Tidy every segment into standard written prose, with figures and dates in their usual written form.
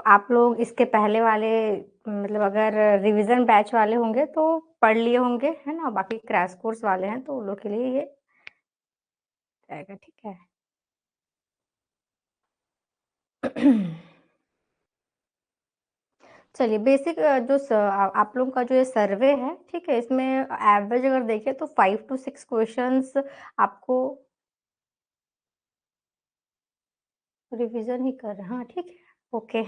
आप लोग इसके पहले वाले मतलब अगर रिवीजन बैच वाले होंगे तो पढ़ लिए होंगे, है ना? बाकी क्रैश कोर्स वाले हैं तो उन लोग के लिए ये रहेगा, ठीक है? चलिए बेसिक जो आप लोगों का जो ये सर्वे है, ठीक है? इसमें एवरेज अगर देखें तो 5 टू 6 क्वेश्चंस आपको रिवीजन ही कर रहे हैं, हाँ, ठीक है, ओके।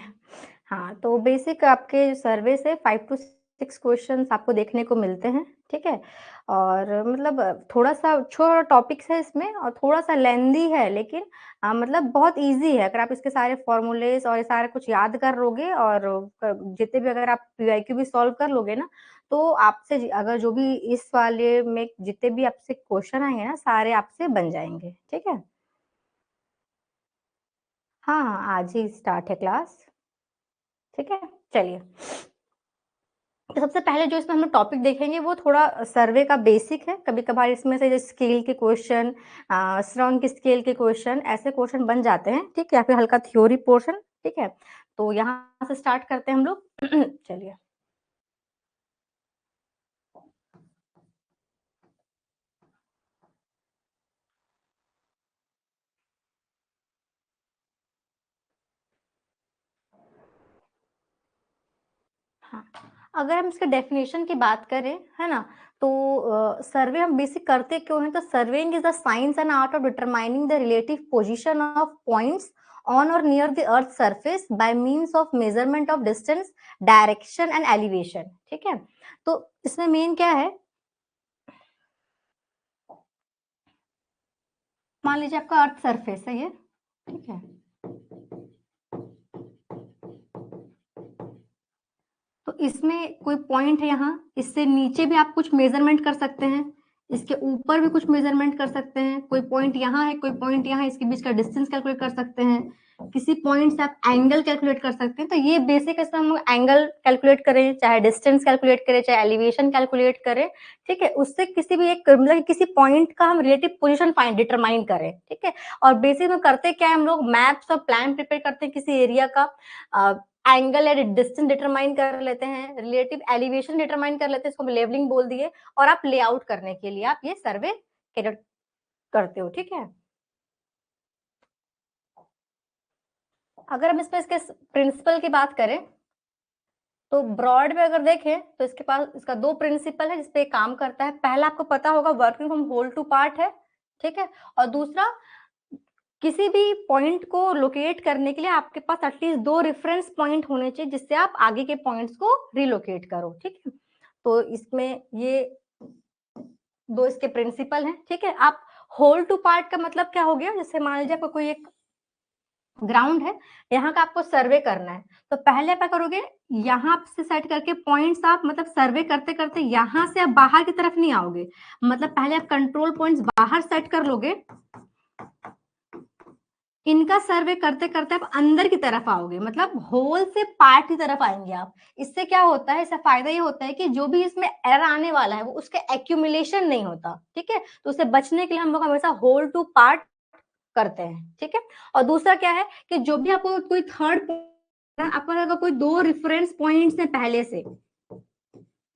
हाँ, तो बेसिक आपके सर्वे से 5 टू 6 क्वेश्चंस आपको देखने को मिलते हैं, ठीक है? और मतलब थोड़ा-सा छोटा टॉपिक्स है इसमें और थोड़ा-सा लेंदी है लेकिन मतलब बहुत ईज़ी है। अगर आप इसके सारे फ़ॉर्मूलेज़ और ये सारा कुछ याद कर लोगे और जितने भी अगर आप पीवाईक्यू भी सॉल्व कर लोगे ना, तो आपसे अगर जो भी इस वाले में जितने भी आपसे क्वेश्चन आएँगे ना, सारे आपसे बन जाएँगे, ठीक है? हाँ, हाँ, आज ही स्टार्ट है क्लास, ठीक है? चलिए, तो सबसे पहले जो इसमें हम लोग टॉपिक देखेंगे वो थोड़ा सर्वे का बेसिक है, कभी-कभार इसमें से जो स्केल के क्वेश्चन श्रृंग स्केल के क्वेश्चन ऐसे क्वेश्चन बन जाते हैं, ठीक है? या फिर हल्का थ्योरी पोर्शन, ठीक है? तो यहाँ से स्टार्ट करते हैं हम लोग। चलिए। हाँ, अगर हम इसके डेफिनेशन की बात करें, है ना? तो सर्वे हम बेसिक करते क्यों हैं? तो surveying is the science and art of determining the relative position of points on or near the earth surface by means of measurement of distance, direction and elevation, ठीक है? तो इसमें मेन क्या है? मान लीजिए आपका अर्थ सरफेस है ये, ठीक है? तो इसमें कोई पॉइंट है यहाँ, इससे नीचे भी आप कुछ मेज़रमेंट कर सकते हैं, इसके ऊपर भी कुछ मेज़रमेंट कर सकते हैं, कोई पॉइंट यहाँ है, कोई पॉइंट यहाँ है, इसके बीच का डिस्टेंस कैलकुलेट कर सकते हैं, किसी पॉइंट से आप एंगल कैलकुलेट कर सकते हैं, तो ये बेसिक इसमें हम लोग एंगल कैलकुलेट करें, चाहे डिस्टेंस कैलकुलेट करें, चाहे एलिवेशन कैलकुलेट करें, ठीक है? उससे किसी भी एक मतलब किसी पॉइंट का हम रिलेटिव पोज़ीशन डिटरमाइन करें, ठीक है? और बेसिक में करते क्या है हम लोग मैप्स और प्लान प्रिपेयर करते हैं किसी एरिया का अ, एंगल या डिस्टेंस डिटरमाइन कर लेते हैं, रिलेटिव एलिवेशन डिटरमाइन कर लेते हैं, इसको हम लेवलिंग बोल दिए और आप लेआउट करने के लिए आप ये सर्वे कैरी करते हो, ठीक है? अगर हम इसमें इसके प्रिंसिपल की बात करें, तो ब्रॉड में अगर देखें तो इसके पास इसका 2 प्रिंसिपल है जिस पे ये काम करता है। पहला आपको पता होगा working from whole to part है, ठीक है? और दूसरा किसी भी पॉइंट को लोकेट करने के लिए आपके पास एटलीस्ट 2 रेफरेंस पॉइंट होने चाहिए जिससे आप आगे के पॉइंट्स को रिलोकेट करो, ठीक है? तो इसमें ये 2 इसके प्रिंसिपल हैं, ठीक है? आप होल टू पार्ट का मतलब क्या हो गया? जैसे मान लीजिए आपको कोई एक ग्राउंड है, यहाँ का आपको सर्वे करना है, तो पहले आप क्या करोगे? यहाँ से सेट करके पॉइंट्स आप मतलब सर्वे करते-करते यहाँ से आप बाहर की तरफ नहीं आओगे, मतलब पहले आप कंट्रोल पॉइंट्स बाहर सेट कर लोगे इनका सर्वे करते-करते आप अंदर की तरफ आओगे, मतलब होल से पार्ट की तरफ आएँगे आप। इससे क्या होता है, इससे फ़ायदा ये होता है कि जो भी इसमें एरर आने वाला है, वो उसका एक्यूमुलेशन नहीं होता, ठीक है? तो उससे बचने के लिए हम लोग हमेशा होल टू पार्ट करते हैं, ठीक है? और दूसरा क्या है कि जो भी आपको कोई थर्ड आपको अगर कोई 2 रेफरेंस पॉइंट्स हैं पहले से,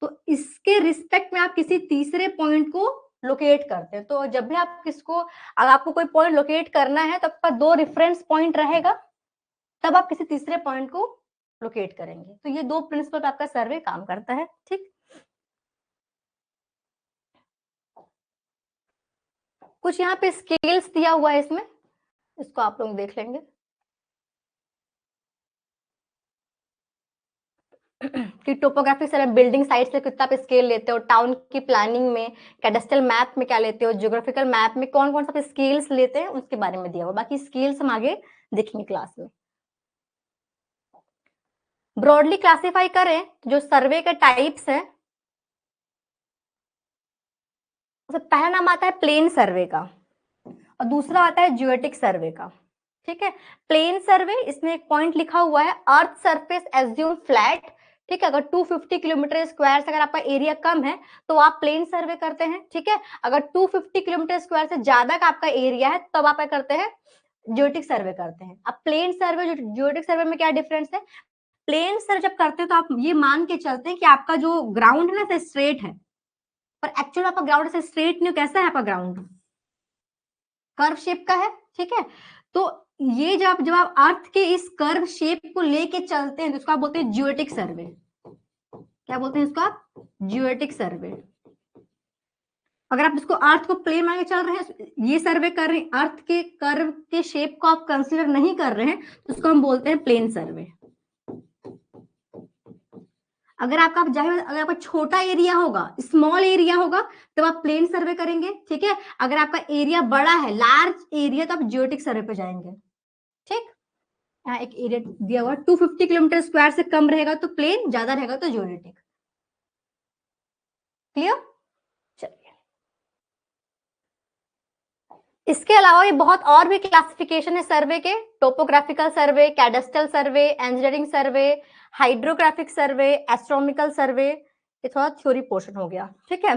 तो इसके रिस्पेक्ट में आप किसी तीसरे पॉइंट को लोकेट करते हैं। तो जब भी आप किसको अगर आपको कोई पॉइंट लोकेट करना है तो आपका 2 रेफरेंस पॉइंट रहेगा, तब आप किसी तीसरे पॉइंट को लोकेट करेंगे। तो ये 2 प्रिंसिपल पे आपका सर्वे काम करता है, ठीक? कुछ यहाँ पे स्केल्स दिया हुआ है इसमें, इसको आप लोग देख लेंगे। कि टोपोग्राफिक सर्वे बिल्डिंग साइट से कितना आप स्केल लेते हो, टाउन की प्लानिंग में, कैडेस्ट्रल मैप में क्या लेते हो, ज्योग्राफिकल मैप में कौन-कौन सा आप स्केल्स लेते हैं, उसके बारे में दिया हुआ। बाकी स्केल्स हम आगे देखेंगे क्लास में। ब्रॉडली क्लासिफाई करें, जो सर्वे के टाइप्स हैं, तो पहला नाम आता है प्लेन सर्वे का और दूसरा आता है जियोटिक सर्वे का, ठीक है? प्लेन सर्वे इसमें एक पॉइंट लिखा हुआ है अर्थ सरफेस एज्यूम फ्लैट, ठीक है? अगर 250 किलोमीटर स्क्वायर से अगर आपका एरिया कम है तो आप प्लेन सर्वे करते हैं, ठीक है? अगर 250 किलोमीटर स्क्वायर से ज्यादा का आपका एरिया है तब आप क्या करते हैं? जियोटिक सर्वे करते हैं। अब प्लेन सर्वे जियोटिक सर्वे में क्या डिफरेंस है? प्लेन सर्वे जब करते हैं तो आप ये मान के चलते हैं कि आपका जो ग्राउंड है ना स्ट्रेट है, पर एक्चुअली आपका ग्राउंड से स्ट्रेट नहीं, कैसा है आपका ग्राउंड, कर्व शेप का है, ठीक है। तो ये जब आप अर्थ के इस कर्व शेप को लेके चलते हैं तो उसको आप बोलते हैं जियोटिक सर्वे। क्या बोलते हैं इसको आप, जियोटिक सर्वे। अगर आप इसको अर्थ को प्लेन मान के चल रहे हैं, ये सर्वे कर रहे हैं, अर्थ के कर्व के शेप को आप कंसीडर नहीं कर रहे हैं, तो उसको हम बोलते हैं प्लेन सर्वे। अगर आपका छोटा एरिया होगा, स्मॉल एरिया होगा, तो आप प्लेन सर्वे करेंगे, ठीक है। अगर आपका एरिया बड़ा है, लार्ज एरिया, तो आप जियोटिक सर्वे पे जाएंगे, ठीक। यहाँ एक एरिया दिया हुआ 250 किलोमीटर स्क्वायर से कम रहेगा तो प्लेन, ज्यादा रहेगा तो जियोटिक। क्लियर? चलिए, इसके अलावा ये बहुत और भी क्लासिफिकेशन है सर्वे के, topographical survey, cadastral survey, engineering survey, hydrographic survey, astronomical survey. ये थोड़ा थ्योरी पोर्शन हो गया, ठीक है।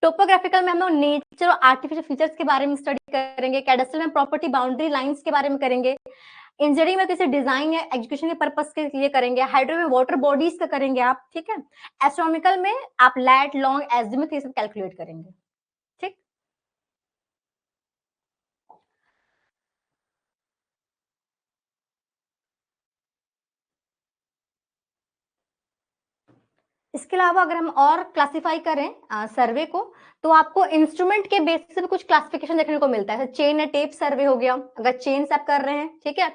टोपोग्राफिकल में हम लोग नेचर और आर्टिफिशियल फीचर्स के बारे में स्टडी करेंगे, कैडेस्ट्रल में प्रॉपर्टी बाउंड्री लाइंस के बारे में करेंगे, इंजीनियरिंग में किसी डिजाइन या एजुकेशन के पर्पस के लिए करेंगे, हाइड्रो में वाटर बॉडीज का करेंगे आप, ठीक है। एस्ट्रोनॉमिकल में आप लैट, लॉन्ग, एजिमुथ ये सब कैलकुलेट करेंगे, ठीक। इसके अलावा अगर हम और क्लासिफाई करें सर्वे को, तो आपको इंस्ट्रूमेंट के बेसिस पे कुछ क्लासिफिकेशन देखने को मिलता है। चेन या टेप सर्वे हो गया, अगर चेन से आप कर रहे हैं, ठीक है।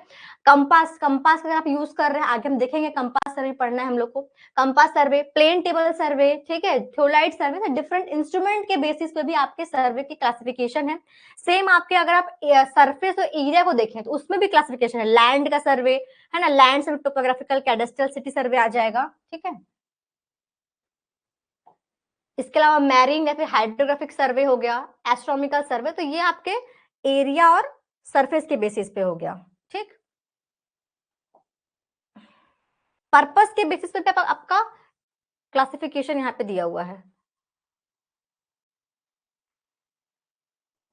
कंपास अगर आप यूज कर रहे हैं, आगे हम देखेंगे कंपास सर्वे पढ़ना है हम लोग को। Compass survey, plane table survey, ठीक है, थियोलाइट सर्वे, डिफरेंट इंस्ट्रूमेंट के बेसिस पे भी आपके सर्वे की क्लासिफिकेशन है। सेम आपके अगर आप सरफेस और एरिया को देखें तो उसमें भी क्लासिफिकेशन है। लैंड का सर्वे है ना, land survey, topographical, cadastral, city survey आ जाएगा, ठीक है। इसके अलावा मैरीन या फिर हाइड्रोग्राफिक सर्वे हो गया, एस्ट्रोनॉमिकल सर्वे, तो ये आपके एरिया और सरफेस के बेसिस पे हो गया, ठीक। पर्पस के बेसिस पे आपका क्लासिफिकेशन यहाँ पे दिया हुआ है,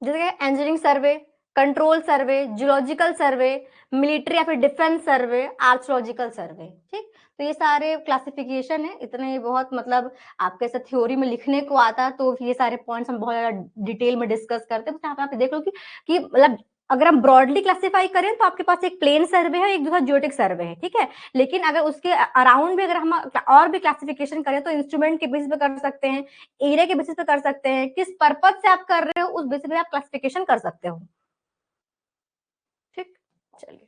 जैसे इंजीनियरिंग सर्वे, कंट्रोल सर्वे, जियोलॉजिकल सर्वे, मिलिट्री या फिर डिफेंस सर्वे, आर्चोलॉजिकल सर्वे, ठीक। तो ये सारे क्लासिफिकेशन है, इतने बहुत मतलब आपके ऐसा थ्योरी में लिखने को आता तो ये सारे पॉइंट्स हम बहुत ज्यादा डिटेल में डिस्कस करते हैं। यहाँ पे देख लो कि मतलब अगर हम ब्रॉडली क्लासिफाई करें तो आपके पास एक प्लेन सर्वे है, एक दूसरा जियोटिक सर्वे है, ठीक है। लेकिन अगर उसके अराउंड भी अगर हम और भी क्लासिफिकेशन करें तो इंस्ट्रूमेंट के बेसिस पे कर सकते हैं, एरिया के बेसिस पे कर सकते हैं, किस पर्पज से आप कर रहे हो उस बेसिस पे आप क्लासिफिकेशन कर सकते हो, ठीक। चलिए,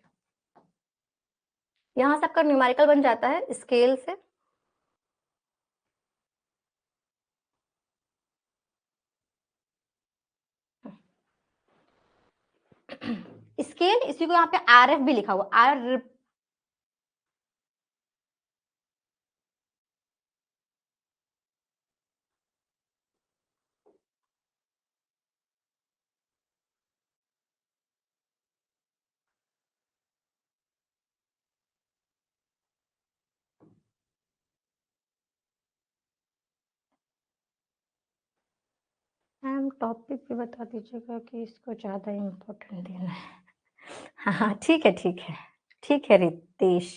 यहाँ से आपका न्यूमेरिकल बन जाता है स्केल से। स्केल, इसी को यहाँ पे RF भी लिखा हुआ, आर। मैम टॉपिक भी बता दीजिएगा कि इसको ज्यादा इम्पोर्टेंट देना है। हाँ, ठीक है, ठीक है, ठीक है रितेश।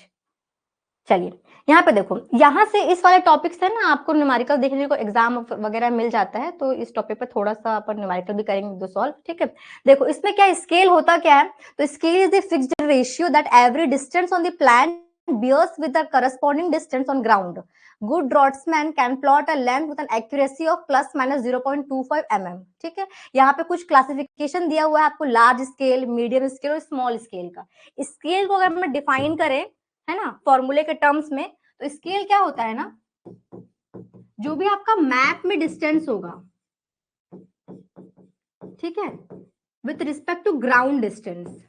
चलिए, यहाँ पे देखो, यहाँ से इस वाले टॉपिक से ना आपको न्यूमेरिकल देखने को एग्जाम वगैरह मिल जाता है, तो इस टॉपिक पे थोड़ा सा अपन न्यूमेरिकल भी करेंगे दो सॉल्व, ठीक है। देखो इसमें क्या स्केल होता क्या है, तो scale is the fixed ratio that every distance on the plan bears with the corresponding distance on ground. Good draughtsman can plot a length with an accuracy of plus minus 0.25 mm. ठीक है, यहाँ पे कुछ classification दिया हुआ है आपको, large scale, medium scale और स्मॉल स्केल का। स्केल को अगर हम डिफाइन करें, है ना, फॉर्मूले के टर्म्स में, तो स्केल क्या होता है ना, जो भी आपका मैप में डिस्टेंस होगा, ठीक है, with respect to ground distance,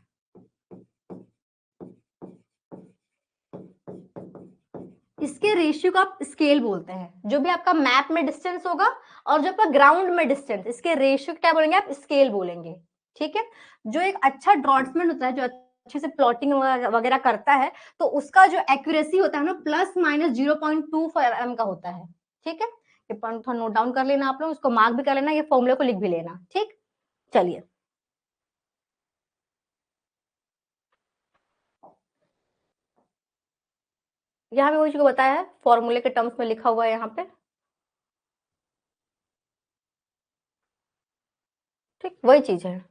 इसके रेशियो को आप स्केल बोलते हैं। जो भी आपका मैप में डिस्टेंस होगा और जो आपका ग्राउंड में डिस्टेंस, इसके रेशियो क्या बोलेंगे आप, स्केल बोलेंगे, ठीक है। जो एक अच्छा ड्रॉट्समैन होता है, जो अच्छे से प्लॉटिंग वगैरह करता है, तो उसका जो एक्यूरेसी होता है ना, प्लस माइनस 0.25 mm का होता है, ठीक है। ये पॉइंट थोड़ा नोट डाउन कर लेना आप लोग, इसको मार्क भी कर लेना, ये फॉर्मूले को लिख भी लेना, ठीक। चलिए, यहाँ पे वही चीज बताया है, फॉर्मूले के टर्म्स में लिखा हुआ है यहाँ पे, ठीक वही चीज है।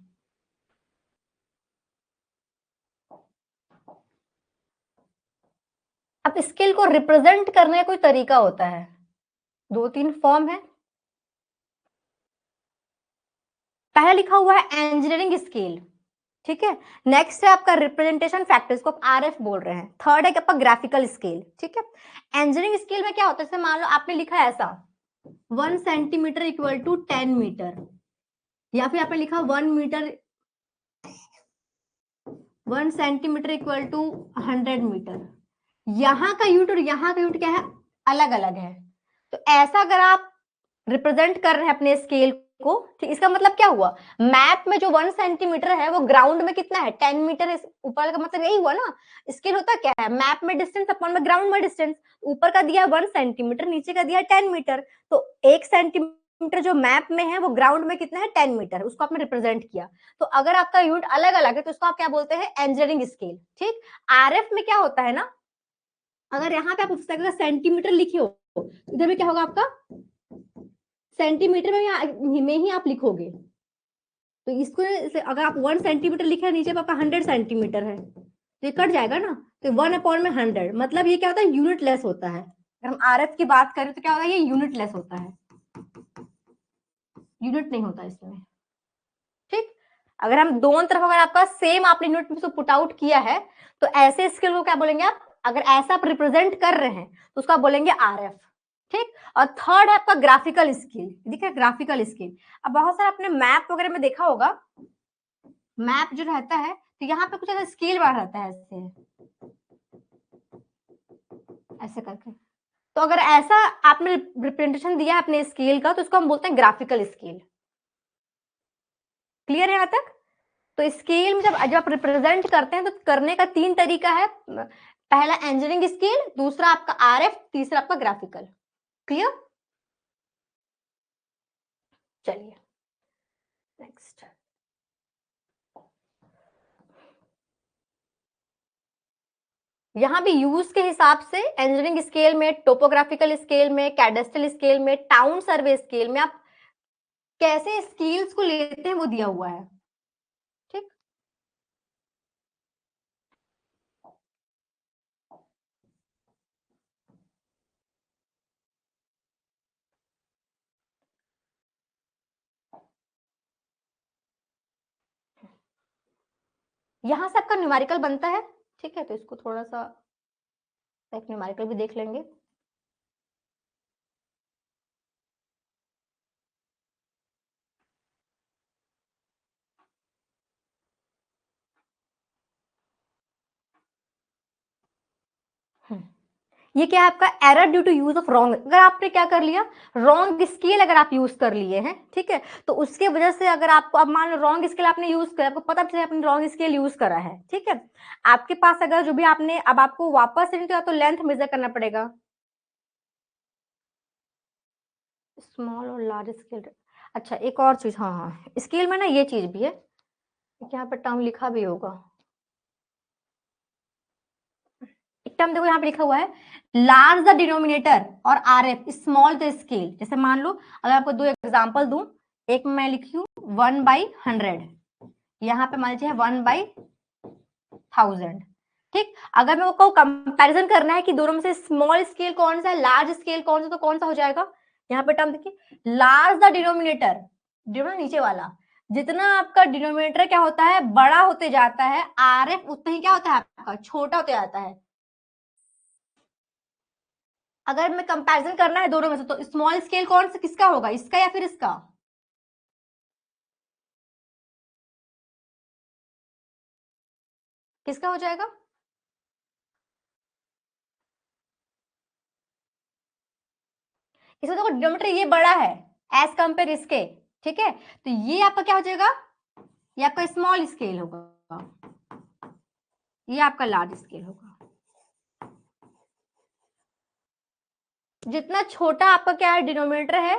अब स्केल को रिप्रेजेंट करने का कोई तरीका होता है, 2-3 फॉर्म है। पहला लिखा हुआ है इंजीनियरिंग स्केल, ठीक है। नेक्स्ट है आपका रिप्रेजेंटेशन फैक्टर्स को आप आरएफ बोल रहे हैं। थर्ड है आपका ग्राफिकल स्केल, ठीक है। इंजीनियरिंग स्केल में क्या होता है, जैसे मान लो आपने लिखा है ऐसा 1 सेंटीमीटर इक्वल टू 10 मीटर, या फिर आपने लिखा 1 सेंटीमीटर इक्वल टू 100 मीटर। यहाँ का यूनिट और यहाँ का यूनिट क्या है, अलग अलग है। तो ऐसा अगर आप रिप्रेजेंट कर रहे हैं अपने स्केल को, ठीक, इसका मतलब क्या हुआ, मैप में जो 1 सेंटीमीटर है वो ग्राउंड में कितना है, 10 मीटर ऊपर का, मतलब यही हुआ ना। स्केल होता क्या है, मैप में डिस्टेंस अपॉन में ग्राउंड में डिस्टेंस, ऊपर का दिया 1 सेंटीमीटर, नीचे का दिया 10 मीटर, तो 1 सेंटीमीटर जो मैप में है वो ग्राउंड में कितना है, 10 मीटर, उसको आपने रिप्रेजेंट किया। तो अगर आपका यूनिट अलग अलग है तो उसको आप क्या बोलते हैं, इंजीनियरिंग स्केल, ठीक। आरएफ में क्या होता है ना, अगर यहाँ पे आप सेंटीमीटर लिखे हो, इधर में क्या होगा आपका सेंटीमीटर में ही आप लिखोगे। तो इसको अगर आप 1 सेंटीमीटर लिखे नीचे पे आपका 100 सेंटीमीटर है तो ये कट जाएगा ना, तो 1/100, मतलब ये क्या होता है, यूनिट लेस होता है। अगर हम आरएफ की बात करें तो क्या होता है, ये यूनिट लेस होता है, यूनिट नहीं होता इसमें, ठीक। अगर हम दोनों तरफ अगर आपका सेम आपने यूनिट में पुट आउट किया है तो ऐसे स्केल को क्या बोलेंगे आप, अगर ऐसा आप रिप्रेजेंट कर रहे हैं तो उसका बोलेंगे आरएफ, ठीक। और थर्ड है आपका ग्राफिकल स्केल, ठीक है, ग्राफिकल स्केल। अब बहुत सारा आपने मैप वगैरह में देखा होगा, मैप जो रहता है तो यहाँ पे कुछ ऐसा स्केल बना रहता है, ऐसे करके। तो अगर ऐसा आपने रिप्रेजेंटेशन दिया है अपने स्केल का तो उसको हम बोलते हैं ग्राफिकल स्केल। क्लियर है यहाँ तक। तो स्केल में जब आप रिप्रेजेंट करते हैं तो करने का 3 तरीका है, पहला इंजीनियरिंग स्केल, दूसरा आपका आरएफ, तीसरा आपका ग्राफिकल। क्लियर, चलिए नेक्स्ट। यहाँ भी यूज के हिसाब से इंजीनियरिंग स्केल में, टोपोग्राफिकल स्केल में, कैडेस्ट्रल स्केल में, टाउन सर्वे स्केल में आप कैसे स्केल्स को लेते हैं वो दिया हुआ है, ठीक। यहां से आपका न्यूमेरिकल बनता है, ठीक है, तो इसको थोड़ा सा एक न्यूमेरिकल भी देख लेंगे। ये क्या है आपका error due to use of wrong. अगर आपने क्या कर लिया, रॉन्ग स्केल अगर आप यूज कर लिए हैं, ठीक है, तो उसके वजह से अगर आपको, अब मान लो रॉन्ग स्केल आपने यूज किया, आपको पता चला आपने रॉन्ग स्केल यूज करा है, ठीक है, आपके पास अगर जो भी आपने, अब आपको वापस से नहीं तो लेंथ मेजर करना पड़ेगा, स्मॉल और लार्ज स्केल। अच्छा एक और चीज, हाँ हाँ स्केल में ना ये चीज भी है, यहाँ पर टर्म लिखा भी होगा, एक टर्म देखो यहाँ पे लिखा हुआ है, लार्ज द डिनोमिनेटर और R F small the scale. जैसे मान लो अगर आपको 2 एग्जांपल दूं, एक मैं लिखी हूँ 1/100, यहाँ पे मान लीजिए 1/1000, ठीक। अगर मैं को कंपैरिजन करना है कि दोनों में से स्मॉल स्केल कौन सा है, लार्ज स्केल कौन सा, तो कौन सा हो जाएगा, यहाँ पे टर्म देखिए, लार्ज द डिनोमिनेटर, डिनोमिनेटर नीचे वाला, जितना आपका डिनोमिनेटर क्या होता है, बड़ा होते जाता है, आर एफ उतना ही क्या होता है आपका, छोटा होते जाता है। अगर मैं कंपैरिजन करना है दोनों में से तो स्मॉल स्केल कौन सा किसका होगा, इसका या फिर इसका, किसका हो जाएगा, इसका देखो डिनोमिनेटर ये बड़ा है एज कंपेयर इसके, ठीक है, तो ये आपका क्या हो जाएगा, ये आपका स्मॉल स्केल होगा, ये आपका लार्ज स्केल होगा। जितना छोटा आपका क्या है डिनोमिनेटर है,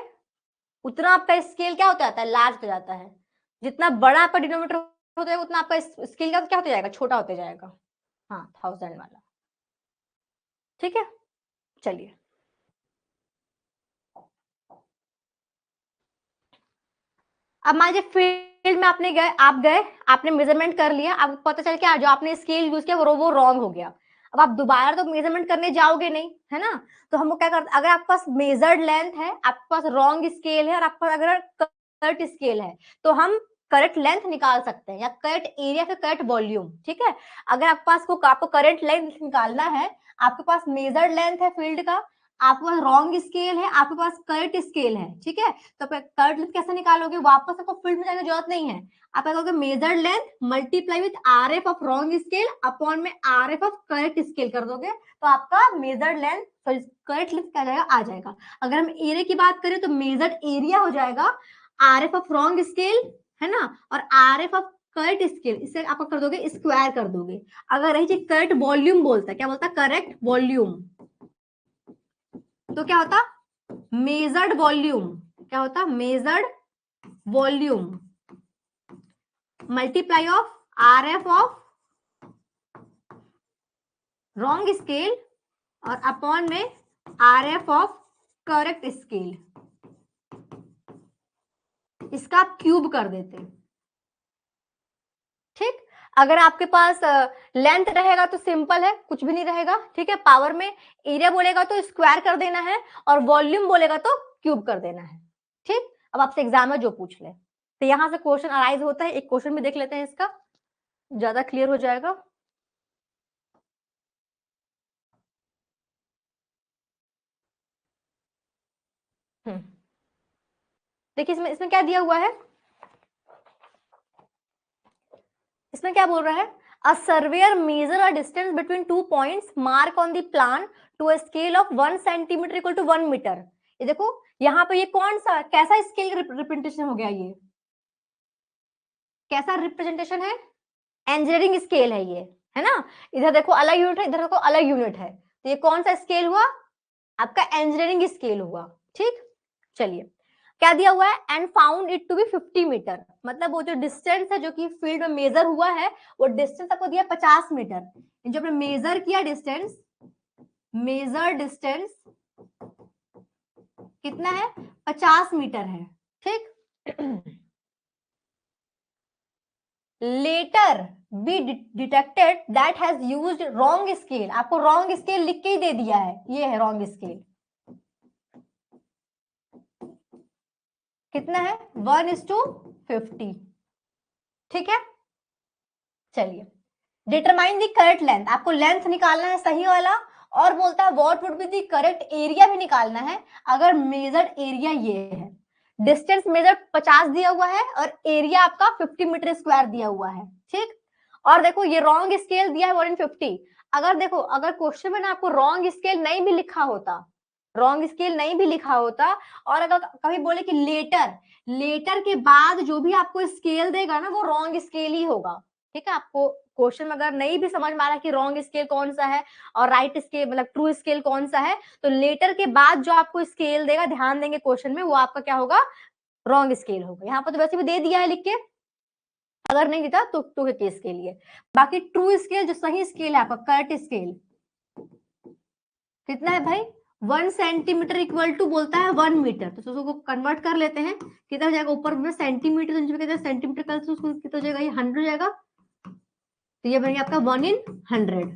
उतना आपका स्केल क्या होता जाता है, लार्ज हो जाता है। जितना बड़ा आपका डिनोमिनेटर होता है उतना आपका स्केल क्या होता जाएगा, छोटा होते जाएगा। हाँ 1000 वाला, ठीक है, चलिए अब मान लीजिए फील्ड में आप गए आपने मेजरमेंट कर लिया, आपको पता चल के जो आपने स्केल यूज किया वो रॉन्ग हो गया। अब आप दोबारा तो मेजरमेंट करने जाओगे नहीं, है ना? तो हमको क्या करते, अगर आपके पास मेजर्ड लेंथ है, आपके पास रॉन्ग स्केल है और आपके पास अगर करेक्ट स्केल है, तो हम करेक्ट लेंथ निकाल सकते हैं या करेक्ट एरिया फिर करेक्ट वॉल्यूम। ठीक है, अगर आपके पास आपको करेक्ट लेंथ निकालना है, आपके पास मेजर्ड लेंथ है फील्ड का, आपके पास रॉन्ग स्केल है, आपके पास करेक्ट स्केल है, ठीक है, तो करेक्ट लेंथ कैसे निकालोगे? वापस आपको फील्ड में जाने की जरूरत नहीं है, आप कहोगे measured length multiply with R F of wrong scale upon में R F of correct scale कर दोगे, तो आपका मेजर्ड लेंथ करेक्ट लेंथ क्या जाएगा, आ जाएगा। अगर हम एरिया की बात करें तो मेजर्ड एरिया हो जाएगा are F of wrong scale, है ना, और are F of correct scale, इसे आप कर दोगे स्क्वायर कर दोगे। अगर रही चीज करेक्ट वॉल्यूम बोलता है, क्या बोलता है? करेक्ट वॉल्यूम, तो क्या होता? मेजर्ड वॉल्यूम, क्या होता? Measured volume multiply of are F of wrong scale और अपॉन में R F of correct scale, इसका आप क्यूब कर देते। ठीक, अगर आपके पास लेंथ रहेगा तो सिंपल है, कुछ भी नहीं रहेगा। ठीक है, पावर में एरिया बोलेगा तो स्क्वायर कर देना है और वॉल्यूम बोलेगा तो क्यूब कर देना है। ठीक, अब आपसे एग्जाम में जो पूछ ले, तो यहां से क्वेश्चन अराइज होता है। एक क्वेश्चन भी देख लेते हैं, इसका ज्यादा क्लियर हो जाएगा। देखिए इसमें क्या दिया हुआ है, इसमें क्या बोल रहा है? A surveyor measure a distance between 2 points mark on the plan to a scale of 1 centimetre equal to 1 metre. ये देखो यहाँ पे ये कौन सा कैसा स्केल रिप्रेजेंटेशन हो गया, ये कैसा रिप्रेजेंटेशन है? इंजीनियरिंग स्केल है ये, है ना? इधर देखो अलग यूनिट है, इधर देखो अलग यूनिट है, तो ये कौन सा स्केल हुआ? आपका इंजीनियरिंग स्केल हुआ। ठीक, चलिए क्या दिया हुआ है? And found it to be 50 metre, मतलब वो जो डिस्टेंस है जो कि फील्ड में मेजर हुआ है, वो डिस्टेंस आपको दिया 50 मीटर। जो आपने मेजर किया डिस्टेंस, मेजर डिस्टेंस कितना है? 50 मीटर है। ठीक, later be detected that has used wrong scale, आपको रॉन्ग स्केल लिख के ही दे दिया है, ये है रॉन्ग स्केल। कितना है? 1:50। ठीक है, चलिए डिटरमाइन दी करेक्ट लेंथ, आपको लेंथ निकालना है सही वाला, और बोलता है what would be the correct area भी निकालना है अगर मेजर्ड एरिया ये है। डिस्टेंस मेजर 50 दिया हुआ है और एरिया आपका 50 मीटर स्क्वायर दिया हुआ है। ठीक, और देखो ये रॉन्ग स्केल दिया है 1:50। अगर देखो अगर क्वेश्चन में ना आपको रॉन्ग स्केल नहीं भी लिखा होता, रॉन्ग स्केल नहीं भी लिखा होता, और अगर कभी बोले कि लेटर, लेटर के बाद जो भी आपको स्केल देगा ना वो रॉन्ग स्केल ही होगा। ठीक है, आपको क्वेश्चन में अगर नहीं भी समझ में आ रहा कि रॉन्ग स्केल कौन सा है और राइट स्केल मतलब ट्रू स्केल कौन सा है, तो लेटर के बाद जो आपको स्केल देगा, ध्यान देंगे क्वेश्चन में, वो आपका क्या होगा? रॉन्ग स्केल होगा। यहाँ पर तो वैसे भी दे दिया है लिख के, अगर नहीं देता तो टू के केस के लिए। बाकी ट्रू स्केल जो सही स्केल है आपका, करेक्ट स्केल कितना है भाई? 1 सेंटीमीटर इक्वल टू बोलता है 1 मीटर, तो उसको कन्वर्ट कर लेते हैं, कितना हो जाएगा? ऊपर में सेंटीमीटर, तो नीचे में सेंटीमीटर का, तो उसको कितना हो जाएगा? ये 100 हो जाएगा, तो ये बन गया आपका 1/100,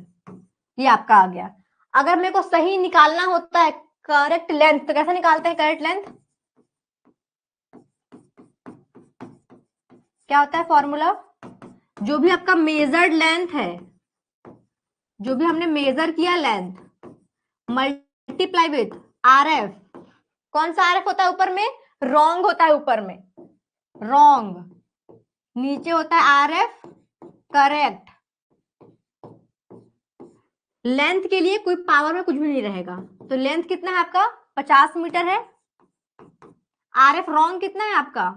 ये आपका आ गया। अगर मेरे को सही निकालना होता है करेक्ट लेंथ, तो कैसे निकालते हैं करेक्ट लेंथ? क्या होता है फॉर्मूला? जो भी आपका मेजर्ड लेंथ है, जो भी हमने मेजर किया length, multiply with R F, कौन सा आर एफ होता है ऊपर में? रॉन्ग होता है ऊपर में, रॉन्ग, नीचे होता है आर एफ करेक्ट। लेंथ के लिए कोई पावर में कुछ भी नहीं रहेगा, तो लेंथ कितना है आपका? 50 मीटर है। आर एफ रॉन्ग कितना है आपका?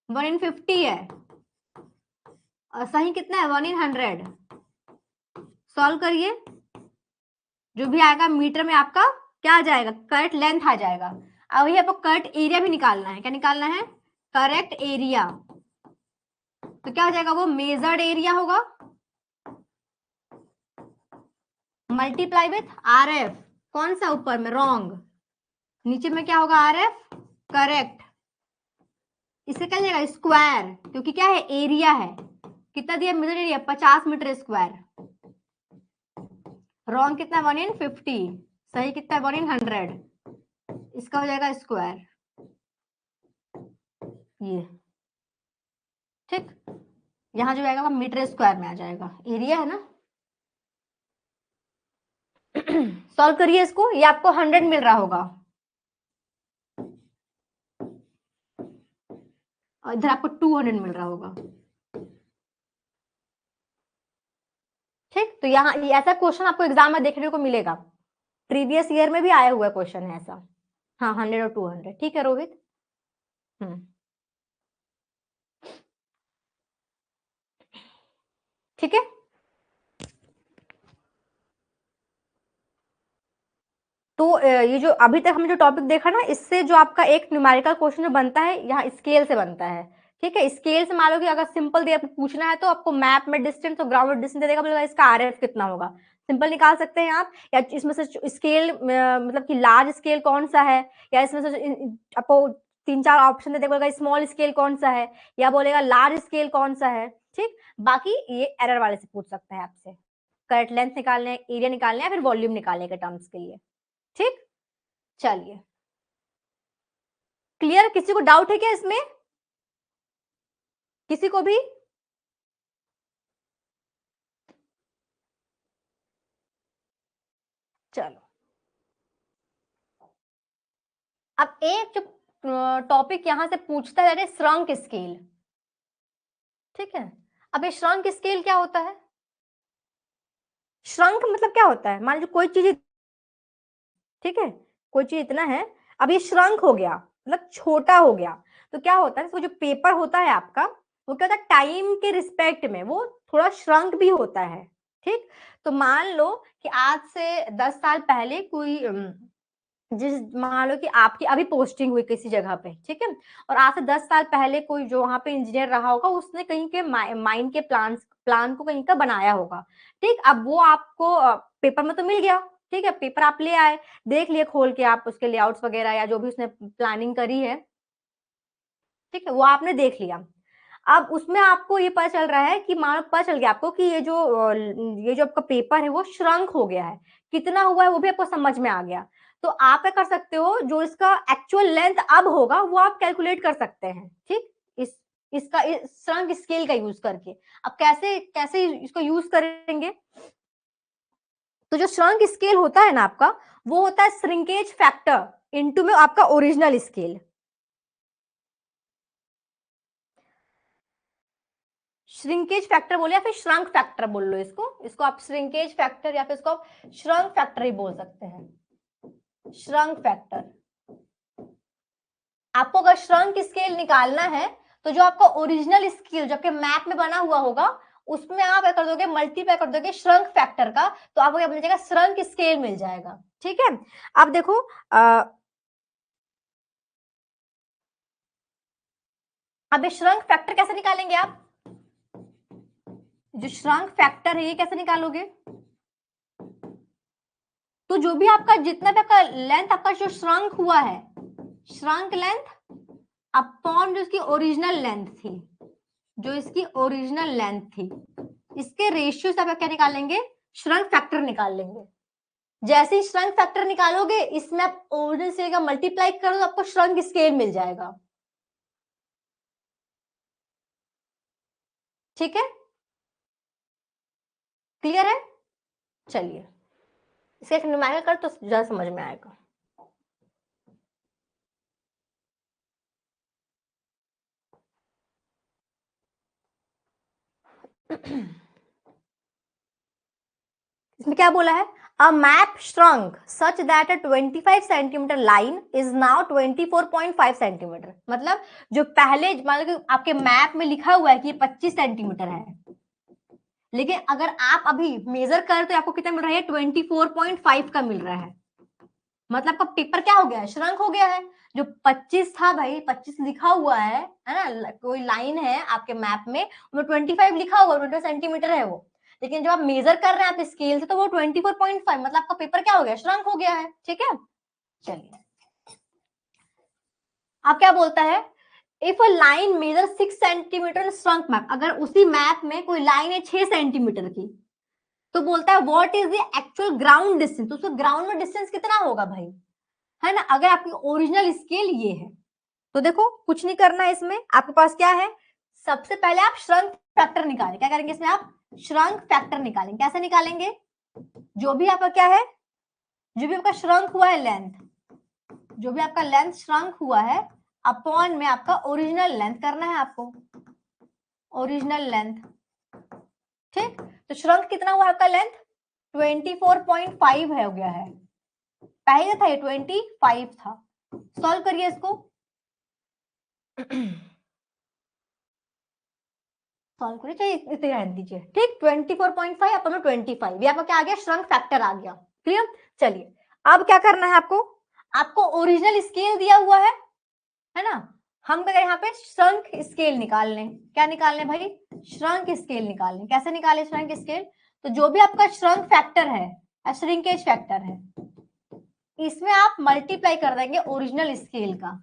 1/50 है, और सही कितना है? 1/100। सॉल्व करिए, जो भी आएगा मीटर में आपका क्या आ जाएगा? करेक्ट लेंथ आ जाएगा। अब ये आपको करेक्ट एरिया भी निकालना है, क्या निकालना है? करेक्ट एरिया, तो क्या हो जाएगा? वो मेजर्ड एरिया होगा मल्टीप्लाई विथ आर एफ, कौन सा ऊपर में, रॉन्ग, नीचे में क्या होगा, आर एफ, करेक्ट। इससे क्या जाएगा, स्क्वायर, क्योंकि क्या है, एरिया है, कितना दिया, metre area 50 metre square. Wrong कितना है, 1 in 50, सही कितना है, 1 in 100, इसका हो जाएगा स्क्वायर, ये ठीक। यहां जो आएगा वो मीटर स्क्वायर में आ जाएगा, एरिया है ना। सॉल्व करिए इसको, ये आपको 100 मिल रहा होगा, और इधर आपको 200 मिल रहा होगा, ठीक। तो यहाँ ऐसा क्वेश्चन आपको एग्जाम में देखने को मिलेगा, प्रीवियस ईयर में भी आया हुआ क्वेश्चन है ऐसा। हाँ, 100 और 200, ठीक है रोहित। ठीक है, तो ये जो अभी तक हमने जो टॉपिक देखा ना, इससे जो आपका एक न्यूमेरिकल क्वेश्चन जो बनता है, यहाँ स्केल से बनता है, ठीक है। स्केल से मान लो कि अगर सिंपल दे पूछना है तो आपको मैप में डिस्टेंस और ग्राउंड डिस्टेंस दे देगा, बोलेगा इसका आरएफ कितना होगा, सिंपल निकाल सकते हैं आप। या इसमें से स्केल मतलब कि लार्ज स्केल कौन सा है, या इसमें से आपको 3-4 ऑप्शन दे देगा, बोलेगा स्मॉल स्केल कौन सा है, या बोलेगा लार्ज स्केल कौन सा है, ठीक। बाकी ये एरर वाले से पूछ सकता है आपसे, करेक्ट लेंथ निकालने, एरिया निकालने या फिर वॉल्यूम निकालने के टर्म्स के लिए, ठीक। चलिए, क्लियर, किसी को डाउट है क्या इसमें, किसी को भी? चलो, अब एक जो टॉपिक यहां से पूछता है, श्रंक स्केल, ठीक है। अब ये श्रंक स्केल क्या होता है, श्रंक मतलब क्या होता है, मान लीजिए कोई चीज, ठीक है, कोई चीज इतना है, अब ये श्रंक हो गया, मतलब छोटा हो गया, तो क्या होता है, वो जो पेपर होता है आपका, वो क्या होता है, टाइम के रिस्पेक्ट में वो थोड़ा श्रंक भी होता है, ठीक। तो मान लो कि आज से 10 साल पहले कोई जिस, मान लो कि आपकी अभी पोस्टिंग हुई किसी जगह पे, ठीक है, और आज से 10 साल पहले कोई जो वहां पे इंजीनियर रहा होगा, उसने कहीं के माइन के प्लान को कहीं का बनाया होगा, ठीक। अब वो आपको पेपर में तो मिल गया, ठीक है, पेपर आप ले आए, देख लिए खोल के आप उसके लेआउट्स वगैरह या जो भी उसने प्लानिंग करी है, ठीक है, वो आपने देख लिया। अब उसमें आपको ये पता चल रहा है कि मान लो पता चल गया आपको कि ये जो आपका पेपर है वो श्रंक हो गया है, कितना हुआ है वो भी आपको समझ में आ गया। तो आप क्या कर सकते हो, जो इसका एक्चुअल लेंथ अब होगा वो आप कैलकुलेट कर सकते हैं, ठीक। इसका श्रंक स्केल का यूज करके, अब कैसे कैसे इसको यूज करेंगे, तो जो श्रंक स्केल होता है ना आपका, वो होता है श्रिंकेज फैक्टर इनटू में आपका ओरिजिनल स्केल। श्रिंकेज फैक्टर बोले या फिर श्रंक फैक्टर बोल लो, इसको इसको आप श्रिंकेज फैक्टर या फिर इसको आप श्रंक फैक्टर ही बोल सकते हैं, श्रंक फैक्टर। आपको अगर श्रंक स्केल निकालना है तो जो आपका ओरिजिनल स्केल जो आपके मैप में बना हुआ होगा, उसमें आप क्या कर दोगे, मल्टीप्लाई कर दोगे श्रंक फैक्टर का, तो आपको क्या मिल जाएगा, श्रंक स्केल मिल जाएगा, ठीक है। अब देखो अब ये श्रंक फैक्टर कैसे निकालेंगे आप, जो श्रंक फैक्टर है ये कैसे निकालोगे, तो जो भी आपका जितना भी आपका लेंथ आपका जो श्रंक हुआ है, श्रंक लेंथ अपॉन जो इसकी ओरिजिनल लेंथ थी, जो इसकी ओरिजिनल लेंथ थी, इसके रेशियो से आप क्या निकालेंगे, श्रंक फैक्टर निकाल लेंगे। जैसे ही श्रंक फैक्टर निकालोगे, इसमें आप ओरिजिनल स्केल का मल्टीप्लाई करो तो आपको श्रंक स्केल मिल जाएगा, ठीक है, क्लियर है। चलिए, इसे एक न्यूमेरिकल कर तो ज्यादा समझ में आएगा। इसमें क्या बोला है, a map shrunk such that a 25 centimetre line is now 24.5 centimetre, मतलब जो पहले मान लो कि आपके मैप में लिखा हुआ है कि 25 सेंटीमीटर है, लेकिन अगर आप अभी मेजर कर तो आपको कितना मिल रहा है, 24.5 का मिल रहा है, मतलब आपका पेपर क्या हो गया है, श्रंक हो गया है। जो 25 था भाई, 25 लिखा हुआ है ना, कोई लाइन है आपके मैप में, 25 लिखा हुआ, 25 सेंटीमीटर है वो, लेकिन जब आप मेजर कर रहे हैं आप स्केल से तो वो 24.5, मतलब आपका पेपर क्या हो गया, श्रंक हो गया है। ठीक है, चलिए आप क्या बोलता है, if a line measure 6 centimetre shrunk map, अगर उसी मैप में कोई लाइन है 6 सेंटीमीटर की, तो बोलता है what is the actual ground distance, तो उसका ग्राउंड में डिस्टेंस कितना होगा भाई, है ना। अगर आपकी ओरिजिनल स्केल ये है तो देखो कुछ नहीं करना है इसमें, आपके पास क्या है, सबसे पहले आप श्रंक फैक्टर निकालें। क्या करेंगे इसमें, आप श्रंक फैक्टर निकालेंगे। कैसे निकालेंगे, जो भी आपका क्या है, जो भी आपका श्रंक हुआ है लेंथ, जो भी आपका लेंथ श्रंक हुआ है अपॉन में आपका ओरिजिनल लेंथ करना है आपको, ओरिजिनल लेंथ। ठीक, तो श्रंक कितना हुआ आपका लेंथ, 24.5 है, हो गया है, पहले था ये 25 था। सॉल्व करिए इसको, सॉल्व करिए, चाहिए इतने रहने दीजिए। ठीक, 24.5 अपन में 25, ये आपका क्या आ गया, श्रंक फैक्टर आ गया। क्लियर, चलिए अब क्या करना है आपको, आपको ओरिजिनल स्केल दिया हुआ है ना, हम क्या करें यहाँ पे श्रंक स्केल निकाल लें। क्या निकाल लें भाई, श्रंक स्केल निकाल लें। कैसे निकालें श्रंक स्केल, तो जो भी आपका श्रंक फैक्टर है, श्रिंकेज फैक्टर है, इसमें आप मल्टीप्लाई कर देंगे ओरिजिनल स्केल का,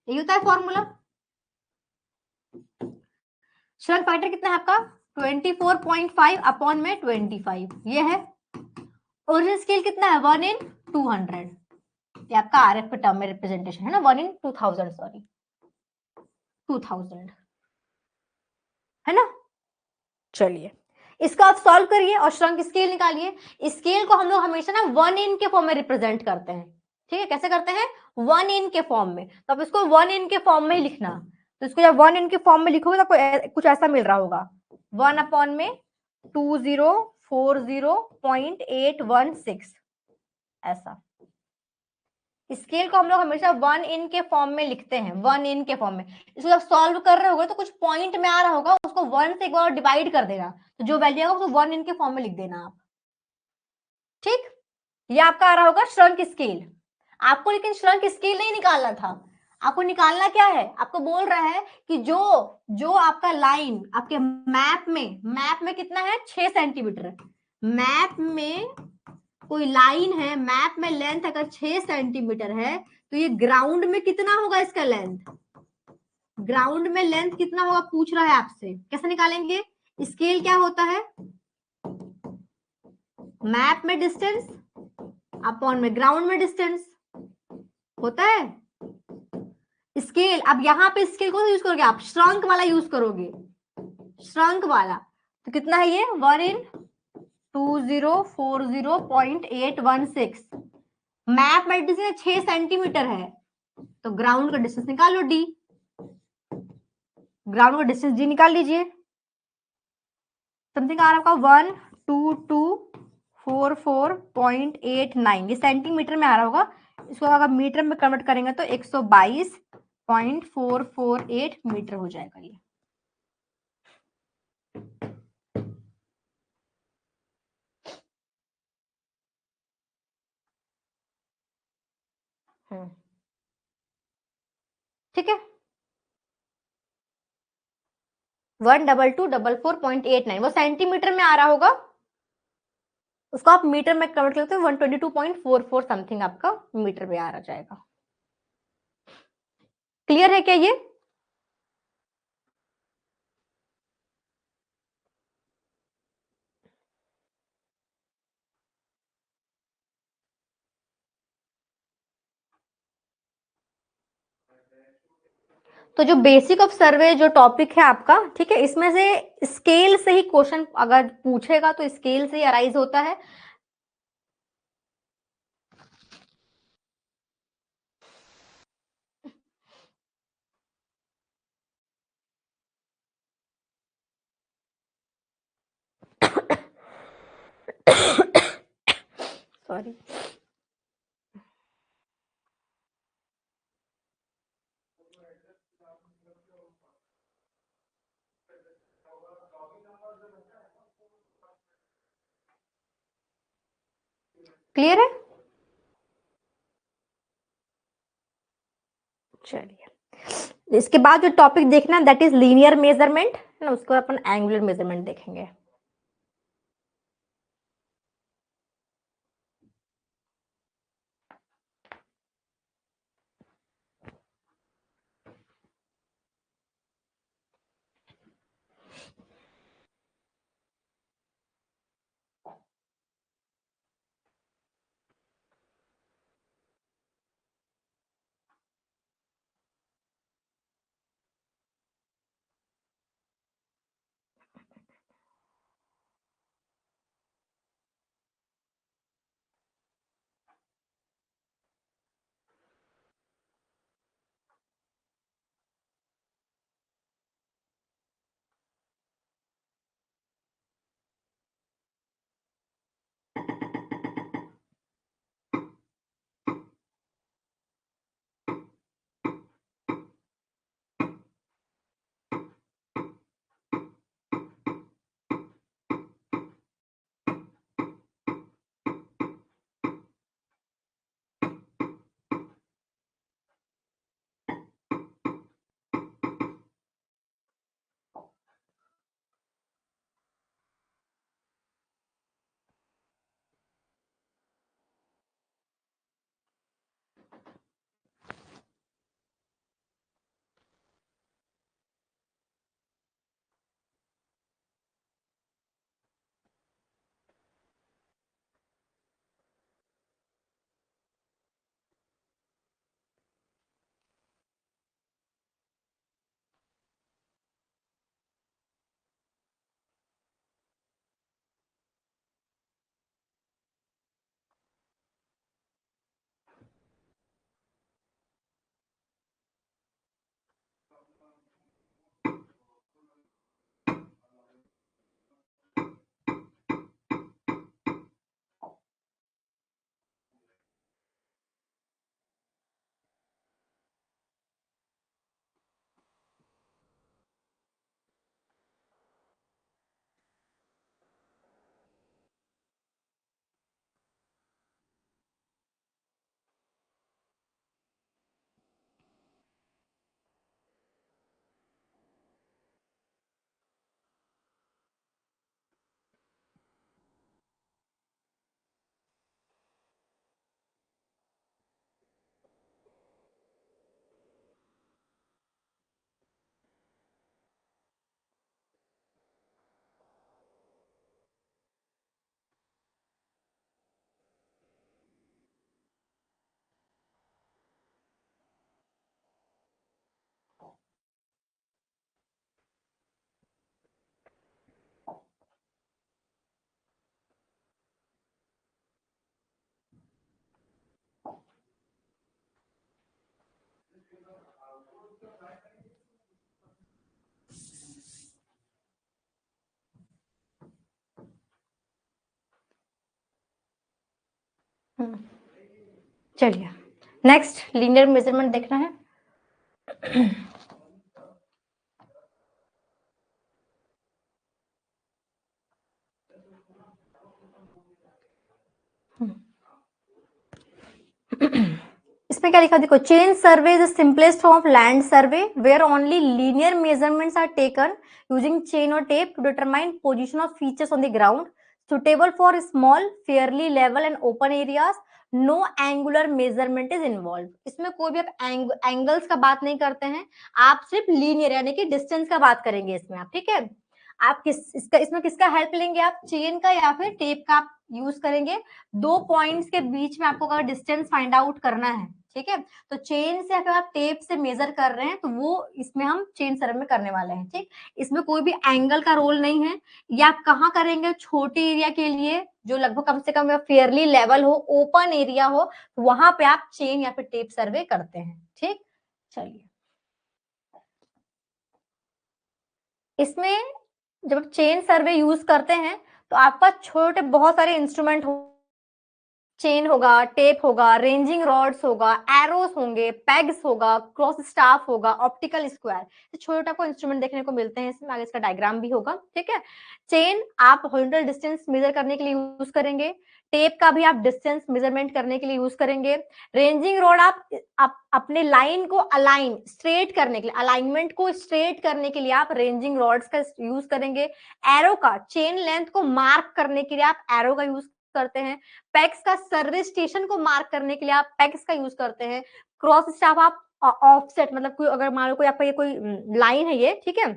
यही होता है फॉर्मूला। श्रंक फैक्टर कितना है आपका 24.5 अपॉन में 25, ये है। ओरिजिनल स्केल कितना है 1 in 200, ये आपका आरएफ के टर्म में रिप्रेजेंटेशन है ना, 1 in 2000, सॉरी 2000, है ना। चलिए इसका आप सॉल्व करिए और श्रंक स्केल निकालिए। स्केल को हम लोग हमेशा ना 1 in के फॉर्म में रिप्रेजेंट करते हैं। ठीक है, कैसे करते हैं, 1 in के फॉर्म में, तो आप इसको 1 in के फॉर्म में ही लिखना। तो इसको जब 1 in के फॉर्म में लिखोगे तो आपको कुछ ऐसा मिल रहा होगा, 1 अपॉन में 2040.816, ऐसा। स्केल को हम लोग हमेशा 1 in के फॉर्म में लिखते हैं, 1 in के फॉर्म में। इसको जब सॉल्व कर रहे होगे तो कुछ पॉइंट में आ रहा होगा, उसको 1 से एक बार डिवाइड कर देना, तो जो वैल्यू आएगा उसको 1 in के फॉर्म में लिख देना आप। ठीक, ये आपका आ रहा होगा श्रंक स्केल। आपको लेकिन श्रंक स्केल नहीं निकालना था, आपको निकालना क्या है, आपको बोल रहा है कि जो जो आपका लाइन आपके मैप में कितना है 6 सेंटीमीटर, मैप में कोई लाइन है, मैप में लेंथ अगर 6 सेंटीमीटर है तो ये ग्राउंड में कितना होगा इसका लेंथ, ग्राउंड में लेंथ कितना होगा पूछ रहा है आपसे। कैसे निकालेंगे, स्केल क्या होता है, मैप में डिस्टेंस अपॉन में ग्राउंड में डिस्टेंस होता है। स्केल अब यहाँ पे स्केल को यूज करोगे आप, श्रंक वाला यूज करोगे, श्रंक वाला, तो कितना है ये 1 in 2040.816, मैप में डिस्टेंस 6 सेंटीमीटर है, तो ग्राउंड का डिस्टेंस निकाल लो डी, ग्राउंड का डिस्टेंस डी निकाल लीजिए, समथिंग आ रहा होगा 12244.89, ये सेंटीमीटर में आ रहा होगा, इसको अगर मीटर में कन्वर्ट करेंगे तो 122.448 मीटर हो जाएगा ये। ठीक है, 12244.89 वो सेंटीमीटर में आ रहा होगा, उसको आप मीटर में कन्वर्ट करते हो 122.44 समथिंग आपका मीटर में आ रहा जाएगा। क्लियर है क्या ये, तो जो बेसिक ऑफ सर्वे जो टॉपिक है आपका, ठीक है, इसमें से स्केल से ही क्वेश्चन अगर पूछेगा तो स्केल से ही अराइज होता है। सॉरी, क्लियर है, चलिए इसके बाद जो टॉपिक देखना दैट इज लीनियर मेजरमेंट है ना, उसको अपन एंगुलर मेजरमेंट देखेंगे। चलिए नेक्स्ट लीनियर मेजरमेंट देखना है। इसमें क्या लिखा देखो, chain survey is the simplest form of land survey where only linear measurements are taken using chain or tape to determine position of features on the ground, suitable for small fairly level and open areas, no angular measurement is involve. इसमें कोई भी आप angles का बात नहीं करते हैं, आप सिर्फ लीनियर यानी कि डिस्टेंस का बात करेंगे इसमें आप, ठीक है। आप इसमें किसका हेल्प लेंगे, आप चेन का या फिर टेप का आप यूज करेंगे। दो पॉइंट्स के बीच में आपको अगर डिस्टेंस फाइंड आउट करना है, ठीक है, तो चेन से अगर आप टेप से मेजर कर रहे हैं तो वो इसमें हम चेन सर्वे में करने वाले हैं, ठीक। इसमें कोई भी एंगल का रोल नहीं है। या आप कहाँ करेंगे, छोटे एरिया के लिए जो लगभग कम से कम फेयरली लेवल हो, ओपन एरिया हो, तो वहां पे आप चेन या फिर टेप सर्वे करते हैं, ठीक। चलिए इसमें जब चेन सर्वे यूज करते हैं तो आपका छोटे बहुत सारे इंस्ट्रूमेंट हो, चेन होगा, टेप होगा, रेंजिंग रॉड्स होगा, एरोस होंगे, पेग्स होगा, क्रॉस स्टाफ होगा, ऑप्टिकल स्क्वायर, छोटे आपको इंस्ट्रूमेंट देखने को मिलते हैं। इसमें आगे इसका डायग्राम भी होगा, ठीक है। चेन आप हॉरिजॉन्टल डिस्टेंस मेजर करने के लिए यूज करेंगे, टेप का भी आप डिस्टेंस मेजरमेंट करने के लिए यूज करेंगे, रेंजिंग रॉड आप अपने लाइन को अलाइन स्ट्रेट करने के लिए, अलाइनमेंट को स्ट्रेट करने के लिए आप रेंजिंग रॉड्स का यूज करेंगे, एरो का चेन लेंथ को मार्क करने के लिए आप एरो का यूज करते हैं, पेग्स का सर्विस स्टेशन को मार्क करने के लिए आप पेग्स का यूज करते हैं, क्रॉस स्टाफ आप ऑफसेट मतलब कोई अगर मान लो कोई आपका ये कोई लाइन है ये, ठीक है,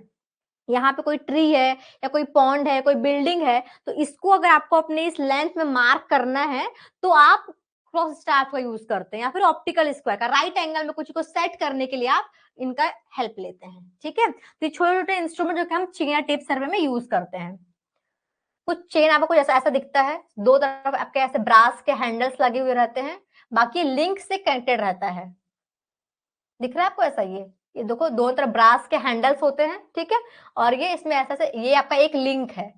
यहाँ पे कोई ट्री है या कोई पॉन्ड है, कोई बिल्डिंग है, तो इसको अगर आपको अपने इस लेंथ में मार्क करना है तो आप क्रॉस स्टाफ का यूज करते हैं, या फिर ऑप्टिकल स्क्वायर का राइट एंगल में कुछ को सेट करने के लिए आप इनका हेल्प लेते हैं, ठीक है। तो ये छोटे छोटे इंस्ट्रूमेंट जो कि हम चेन या टेप सर्वे में यूज करते हैं। कुछ चेन आपको कुछ ऐसा ऐसा दिखता है, दो तरफ आपके ऐसे ब्रास के हैंडल्स लगे हुए रहते हैं, बाकी लिंक से कनेक्टेड रहता है। दिख रहा है आपको ऐसा, ये देखो दोनों तरफ ब्रास के हैंडल्स होते हैं, ठीक है, और ये इसमें ऐसा से ये आपका एक लिंक है,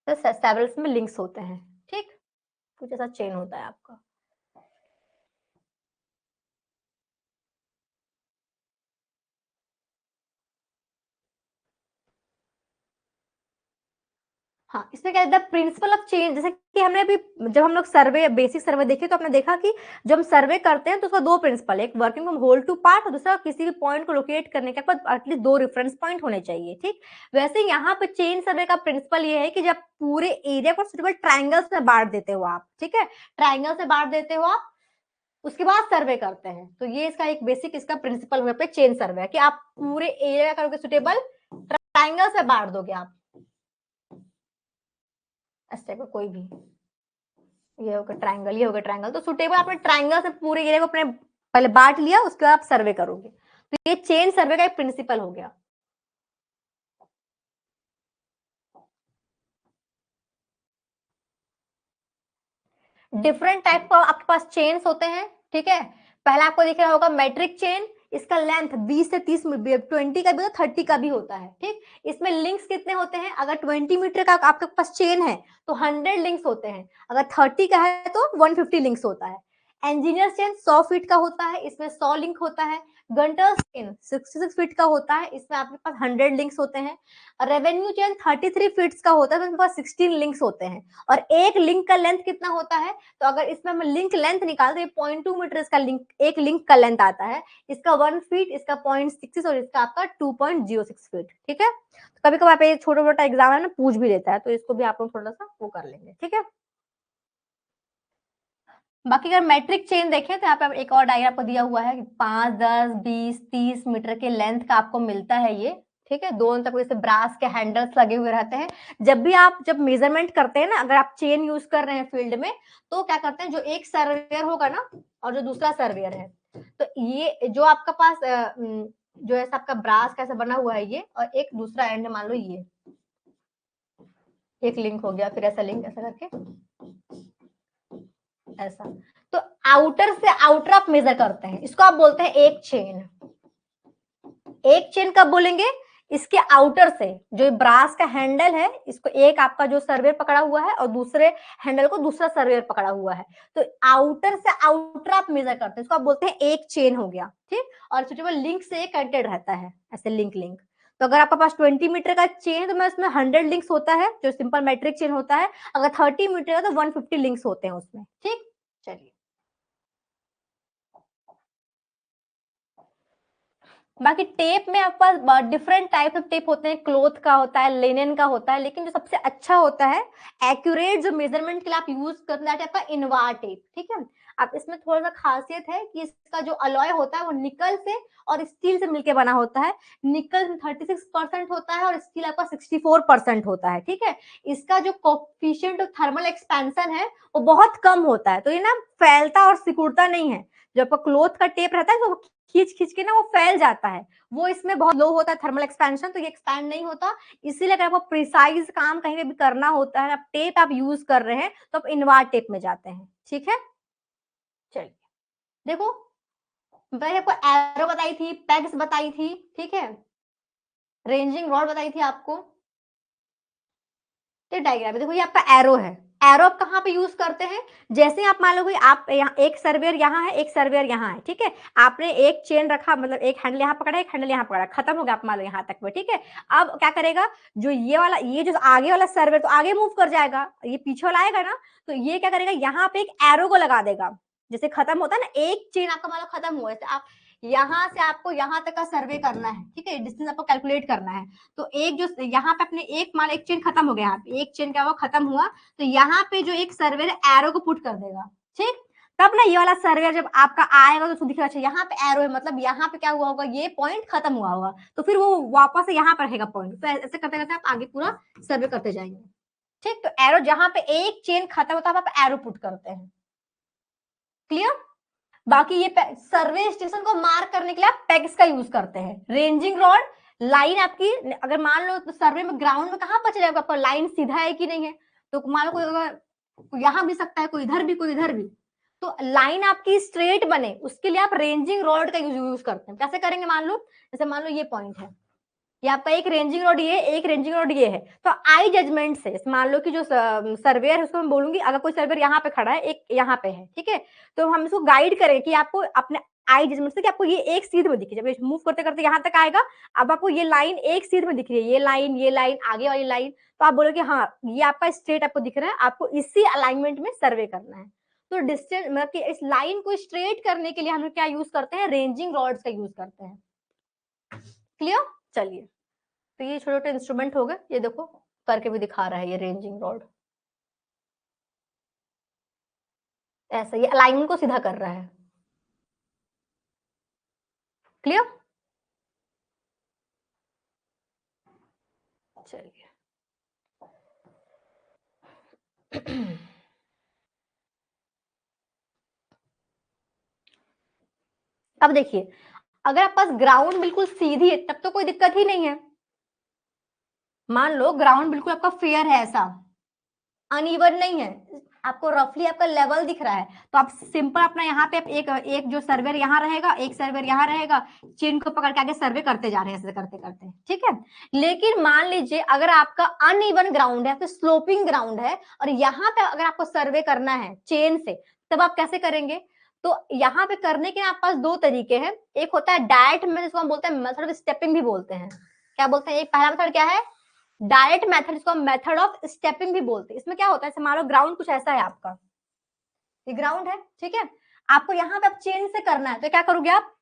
तो सेवरल्स में लिंक्स होते हैं, ठीक। कुछ ऐसा चेन होता है आपका। हाँ, इसमें क्या है, द प्रिंसिपल ऑफ चेंज, जैसे कि हमने अभी जब हम लोग सर्वे बेसिक सर्वे देखे तो आपने देखा कि जब हम सर्वे करते हैं तो उसका दो प्रिंसिपल, एक working from whole to part और दूसरा किसी भी पॉइंट को लोकेट करने के बाद एटलीस्ट दो रेफरेंस पॉइंट होने चाहिए, ठीक। वैसे यहाँ पे चेन सर्वे का प्रिंसिपल ये है कि जब पूरे एरिया को सुटेबल ट्राइंगल्स में बांट देते हो आप, ठीक है, ट्राइंगल से बांट देते हो आप, उसके बाद सर्वे करते हैं, तो ये इसका एक बेसिक इसका प्रिंसिपल हुआ पे चेन सर्वे कि आप पूरे एरिया करोगे सुटेबल, ट्राइंगल से बांट दोगे आप, इस टाइप का कोई भी, ये होगा ट्रायंगल, ये होगा ट्रायंगल, तो सुटेबल आपने ट्रायंगल से पूरे एरिया को अपने पहले बांट लिया, उसके बाद आप सर्वे करोगे, तो ये चेन सर्वे का एक प्रिंसिपल हो गया। डिफरेंट टाइप का आपके पास चेन्स होते हैं, ठीक है। पहला आपको दिख रहा होगा मैट्रिक चेन, इसका लेंथ 20 से 30 20 का भी होता है, 30 का भी होता है, ठीक। इसमें लिंक्स कितने होते हैं, अगर 20 मीटर का आपके पास चेन है तो 100 लिंक्स होते हैं, अगर 30 का है तो 150 लिंक्स होता है। इंजीनियर चेन 100 फीट का होता है, इसमें 100 लिंक होता है। गंटर्स चेन 66 फीट का होता है, इसमें आपके पास 100 लिंक्स होते हैं। रेवेन्यू चेन 33 फीट का होता है, तो इसमें पास 16 लिंक्स होते हैं। और एक लिंक का लेंथ कितना होता है, तो अगर इसमें हम लिंक लेंथ निकालते हैं 0.2 मीटर इसका लिंक, एक लिंक का लेंथ आता है, इसका 1 फीट, इसका 0.66 और इसका आपका 2.06 फीट, ठीक है। तो कभी कभी आप एक छोटा मोटा एग्जाम है ना पूछ भी लेता है, तो इसको भी आप लोग थोड़ा सा वो कर लेंगे, ठीक है। बाकी अगर मैट्रिक चेन देखें तो यहाँ पे एक और डायग्राम आपको दिया हुआ है कि 5, 10, 20, 30 मीटर के लेंथ का आपको मिलता है ये, ठीक है। दोनों तरफ जैसे ब्रास के हैंडल्स लगे हुए रहते हैं। जब भी आप जब मेजरमेंट करते हैं ना, अगर आप चेन यूज कर रहे हैं फील्ड में, तो क्या करते हैं, जो एक सर्वेयर होगा ना और जो दूसरा सर्वेयर है, तो ये जो आपका पास जो ऐसा आपका ब्रास कैसा बना हुआ है ये, और एक दूसरा एंड मान लो ये एक लिंक हो गया, फिर ऐसा लिंक ऐसा करके ऐसा, तो आउटर से आउटर आप मेजर करते हैं, इसको आप बोलते हैं एक चेन, एक चेन कब बोलेंगे, इसके आउटर से, जो ब्रास का हैंडल है, इसको एक आपका जो सर्वेयर पकड़ा हुआ है और दूसरे हैंडल को दूसरा सर्वेयर पकड़ा हुआ है, तो आउटर से आउटर आप मेजर करते हैं, इसको आप बोलते हैं एक चेन हो गया, ठीक। और सुटेबल लिंक से कनेक्टेड रहता है, ऐसे लिंक लिंक। तो अगर आपके पास 20 मीटर का चेन है तो मैं उसमें 100 लिंक्स होता है, जो सिंपल मैट्रिक चेन होता है। अगर 30 मीटर का तो 150 लिंक्स होते हैं उसमें, ठीक। चलिए, बाकी टेप में आपके पास डिफरेंट टाइप ऑफ टेप होते हैं, क्लोथ का होता है, लिनेन का होता है, लेकिन जो सबसे अच्छा होता है एक्यूरेट जो मेजरमेंट के लिए आप यूज करते हैं आपका इनवार टेप, ठीक है। आप इसमें थोड़ा सा खासियत है कि इसका जो अलॉय होता है वो निकल से और स्टील से मिलकर बना होता है। निकल 36% होता है और स्टील आपका 64% होता है, ठीक है। इसका जो कोफिशिएंट ऑफ थर्मल एक्सपेंशन है वो बहुत कम होता है, तो ये ना फैलता और सिकुड़ता नहीं है। जब आपका क्लोथ का टेप रहता है तो खींच खींच के ना वो फैल जाता है, वो इसमें बहुत लो होता है थर्मल एक्सपेंशन, तो ये एक्सपैंड नहीं होता। इसीलिए अगर आपको प्रिसाइज काम कहीं पे भी करना होता है, आप टेप आप यूज कर रहे हैं तो आप इनवार टेप में जाते हैं, ठीक है। चलिए, देखो, मैंने आपको एरो बताई थी, पेग्स बताई थी, ठीक है, रेंजिंग रॉड बताई थी आपको। ये डायग्राम देखो, ये आपका एरो है। एरो आप कहाँ पे यूज करते हैं, जैसे आप मान लो कि आप यहाँ एक सर्वेयर यहाँ है, एक सर्वेयर यहाँ है, ठीक है। आपने एक चेन रखा, मतलब एक हैंडल यहाँ पकड़ा, एक हैंडल यहाँ पकड़ा, खत्म हो गया, आप मान लो यहाँ तक में, ठीक है। अब क्या करेगा, जो ये वाला, ये जो आगे वाला सर्वेयर तो आगे मूव कर जाएगा, ये पीछे वाला आएगा ना, तो ये क्या करेगा, यहाँ पे एक एरो को लगा देगा। जैसे खत्म होता है ना, एक चेन आपका मान लो खत्म हुआ, जैसे आप यहाँ से आपको यहाँ तक का सर्वे करना है, ठीक है, डिस्टेंस आपको कैलकुलेट करना है। तो एक जो यहाँ पे अपने एक मान एक चेन खत्म हो गया, यहाँ पे एक चेन क्या हुआ, खत्म हुआ, तो यहाँ पे जो एक सर्वेयर एरो को पुट कर देगा, ठीक। तब ना ये वाला सर्वेयर जब आपका आएगा तो उसको दिखेगा, अच्छा यहाँ पे एरो है, मतलब यहाँ पे क्या हुआ होगा, ये पॉइंट खत्म हुआ होगा, तो फिर वो वापस यहाँ पर रहेगा पॉइंट। तो ऐसे करते करते आप आगे पूरा सर्वे करते जाएंगे, ठीक। तो एरो जहां पे एक चेन खत्म होता है आप एरो पुट करते हैं, क्लियर। बाकी ये सर्वे स्टेशन को मार्क करने के लिए आप पेग्स का यूज करते हैं। रेंजिंग रॉड लाइन आपकी, अगर मान लो तो सर्वे में ग्राउंड में कहां पर चलेगा, आपका लाइन सीधा है कि नहीं है, तो मान लो कोई अगर यहां भी सकता है, कोई इधर भी, कोई इधर भी, तो लाइन आपकी स्ट्रेट बने उसके लिए आप रेंजिंग रॉड का यूज करते हैं। कैसे करेंगे, मान लो जैसे मान लो ये पॉइंट है, ये आपका एक रेंजिंग रोड, ये एक रेंजिंग रोड ये है, तो आई जजमेंट से मान लो कि जो सर्वेयर है उसको मैं बोलूंगी, अगर कोई सर्वेयर यहाँ पे खड़ा है, एक यहाँ पे है, ठीक है, तो हम इसको गाइड करें कि आपको अपने आई जजमेंट से कि आपको ये एक सीध में दिखी, जब मूव करते करते यहाँ तक आएगा, अब आपको ये लाइन एक सीध में दिख रही है, ये लाइन आगे वाली लाइन, तो आप बोलोगे हाँ ये आपका स्ट्रेट आपको दिख रहा है, आपको इसी अलाइनमेंट में सर्वे करना है। तो डिस्टेंस मतलब कि इस लाइन को स्ट्रेट करने के लिए हम लोग क्या यूज करते हैं, रेंजिंग रॉड्स का यूज करते हैं, क्लियर। चलिए, तो ये छोटे छोटे इंस्ट्रूमेंट हो गए, ये देखो करके भी दिखा रहा है, ये रेंजिंग रॉड ऐसा, ये अलाइनमेंट को सीधा कर रहा है, क्लियर। चलिए अब देखिए, अगर आप पास ग्राउंड बिल्कुल सीधी है तब तो कोई दिक्कत ही नहीं है। मान लो ग्राउंड बिल्कुल आपका फेयर है, ऐसा अनइवन नहीं है, आपको रफली आपका लेवल दिख रहा है, तो आप सिंपल अपना यहाँ पे एक एक जो सर्वेयर यहाँ रहेगा, एक सर्वेयर यहाँ रहेगा, चेन को पकड़ के आगे सर्वे करते जा रहे हैं, ऐसे करते करते, ठीक है। लेकिन मान लीजिए अगर आपका अनइवन ग्राउंड है, तो स्लोपिंग ग्राउंड है, और यहाँ पे अगर आपको सर्वे करना है चेन से, तब आप कैसे करेंगे। तो यहाँ पे करने के आपके पास दो तरीके हैं, एक होता है डायरेक्ट मेथड, जिसको हम बोलते हैं मेथड ऑफ स्टेपिंग भी बोलते हैं। क्या बोलते हैं, एक पहला मेथड क्या है, डायरेक्ट मेथड, इसको मेथड ऑफ स्टेपिंग भी बोलते हैं। इसमें क्या होता है, मान लो ग्राउंड कुछ ऐसा है आपका, ये ग्राउंड है, ठीक है, आपको यहाँ पे अब चेन से करना है, तो क्या करोगे आप,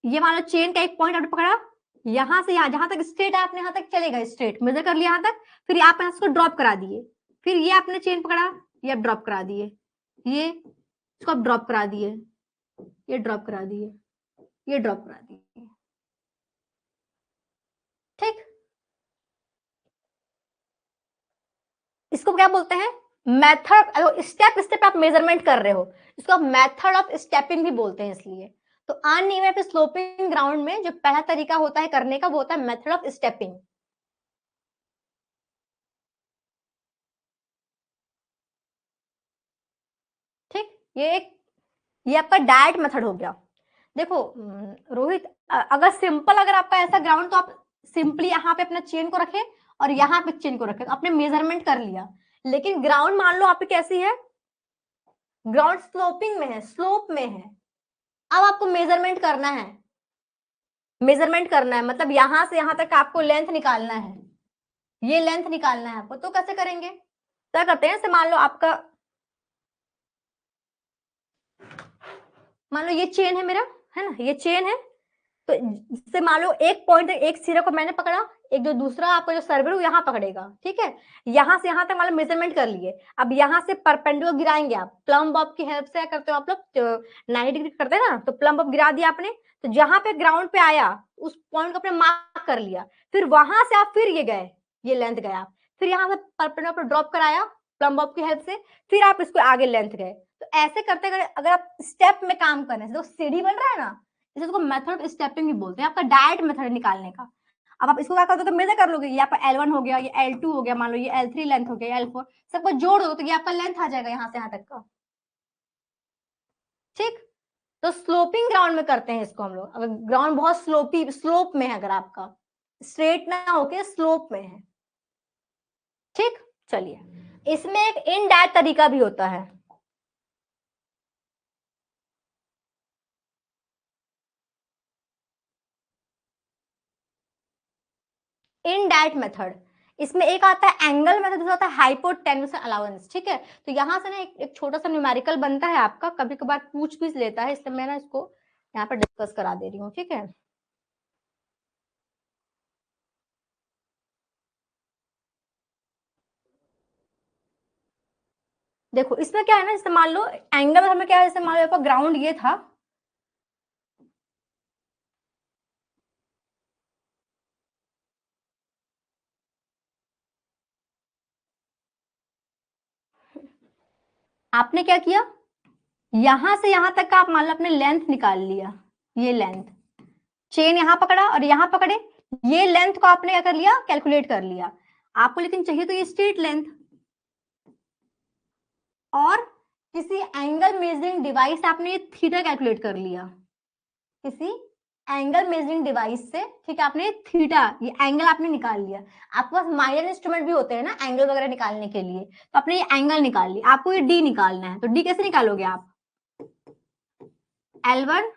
ये मान लो चेन का एक पॉइंट आपने पकड़ा, यहां से यहाँ जहां तक स्ट्रेट है आपने यहाँ तक चलेगा, स्ट्रेट मेजर कर लिया यहाँ तक, फिर आप इसको ड्रॉप करा दिए, फिर ये आपने चेन पकड़ा, ये आप ड्रॉप करा दिए, ये इसको आप ड्रॉप करा दिए, ये ड्रॉप करा दिए, ये ड्रॉप करा दिए, ठीक। इसको क्या बोलते हैं, मेथड, स्टेप स्टेप आप मेजरमेंट कर रहे हो, इसको आप मेथड ऑफ स्टेपिंग भी बोलते हैं। इसलिए तो अनइवन पे स्लोपिंग ग्राउंड में जो पहला तरीका होता है करने का, वो होता है मेथड ऑफ स्टेपिंग, ठीक। ये आपका डायरेक्ट मेथड हो गया। देखो रोहित, अगर सिंपल अगर आपका ऐसा ग्राउंड तो आप सिंपली यहाँ पे अपना चेन को रखें और यहाँ पे चेन को रखें, तो आपने मेजरमेंट कर लिया। लेकिन ग्राउंड मान लो आपकी कैसी है, ग्राउंड स्लोपिंग में है, स्लोप में है। अब आपको मेजरमेंट करना है, मेजरमेंट करना है मतलब यहां से यहां तक आपको लेंथ निकालना है, ये लेंथ निकालना है आपको। तो कैसे करेंगे, क्या करते हैं, जैसे मान लो आपका, मान लो ये चेन है मेरा, है ना, ये चेन है। तो जैसे मान लो एक पॉइंट, एक सिरे को मैंने पकड़ा, एक जो दूसरा आपका जो सर्वर वो यहाँ पकड़ेगा, ठीक है। यहाँ से यहाँ तक मान लो मेजरमेंट कर लिए। अब यहाँ से परपेंडिकुलर गिराएंगे आप, प्लम बॉब की हेल्प से क्या करते हो आप लोग, 90 डिग्री करते हैं ना, तो प्लम बॉब गिरा दिया आपने। तो जहां पे ग्राउंड पे आया उस पॉइंट को आपने मार्क कर लिया, फिर वहां से आप फिर ये गए, ये लेंथ गए आप, फिर यहाँ से परपेंडिकुलर ड्रॉप कराया प्लम बॉब की हेल्प से, फिर आप इसको आगे लेंथ गए। तो ऐसे करते अगर आप स्टेप में काम करें, तो सीढ़ी बन रहा है ना, इसको मेथड स्टेपिंग भी बोलते हैं, आपका डायरेक्ट मेथड निकालने का। अब आप इसको क्या करते हो, तो मेजर कर लोगे, ये आपका L1 हो गया, ये L2 हो गया, मान लो ये L3 लेंथ हो गया, L4 सबको जोड़ दो तो ये आपका लेंथ आ जाएगा यहाँ से यहाँ तक का, ठीक। तो स्लोपिंग ग्राउंड में करते हैं इसको हम लोग, अगर ग्राउंड बहुत स्लोप में है, अगर आपका स्ट्रेट ना होके स्लोप में है, ठीक। चलिए, इसमें एक इनडायरेक्ट तरीका भी होता है। इनडायरेक्ट मेथड, इसमें एक आता है एंगल मेथड, दूसरा आता है हाइपोटेन्यूस अलाउंस, ठीक है। तो यहाँ से ना एक छोटा सा न्यूमेरिकल बनता है आपका, कभी कभार पूछ भी लेता है, इसलिए मैं ना इसको यहाँ पर डिस्कस करा दे रही हूँ, ठीक है। देखो इसमें क्या है ना, जैसे मान लो एंगल में हमें क्या है, जैसे मान लो आपका ग्राउंड ये था, आपने क्या किया, यहां से यहां तक का आप मान लो अपने लेंथ निकाल लिया, ये लेंथ, चेन यहाँ पकड़ा और यहाँ पकड़े, ये लेंथ को आपने क्या कर लिया, कैलकुलेट कर लिया। आपको लेकिन चाहिए तो ये स्ट्रेट लेंथ, और किसी एंगल मेजरिंग डिवाइस से आपने ये थीटा कैलकुलेट कर लिया, किसी एंगल मेजरिंग डिवाइस से, ठीक है, आपने थीटा, ये एंगल आपने निकाल लिया। आपके पास माइनर इंस्ट्रूमेंट भी होते हैं ना एंगल वगैरह निकालने के लिए, तो आपने ये एंगल निकाल लिया। आपको ये डी निकालना है, तो डी कैसे निकालोगे आप, L1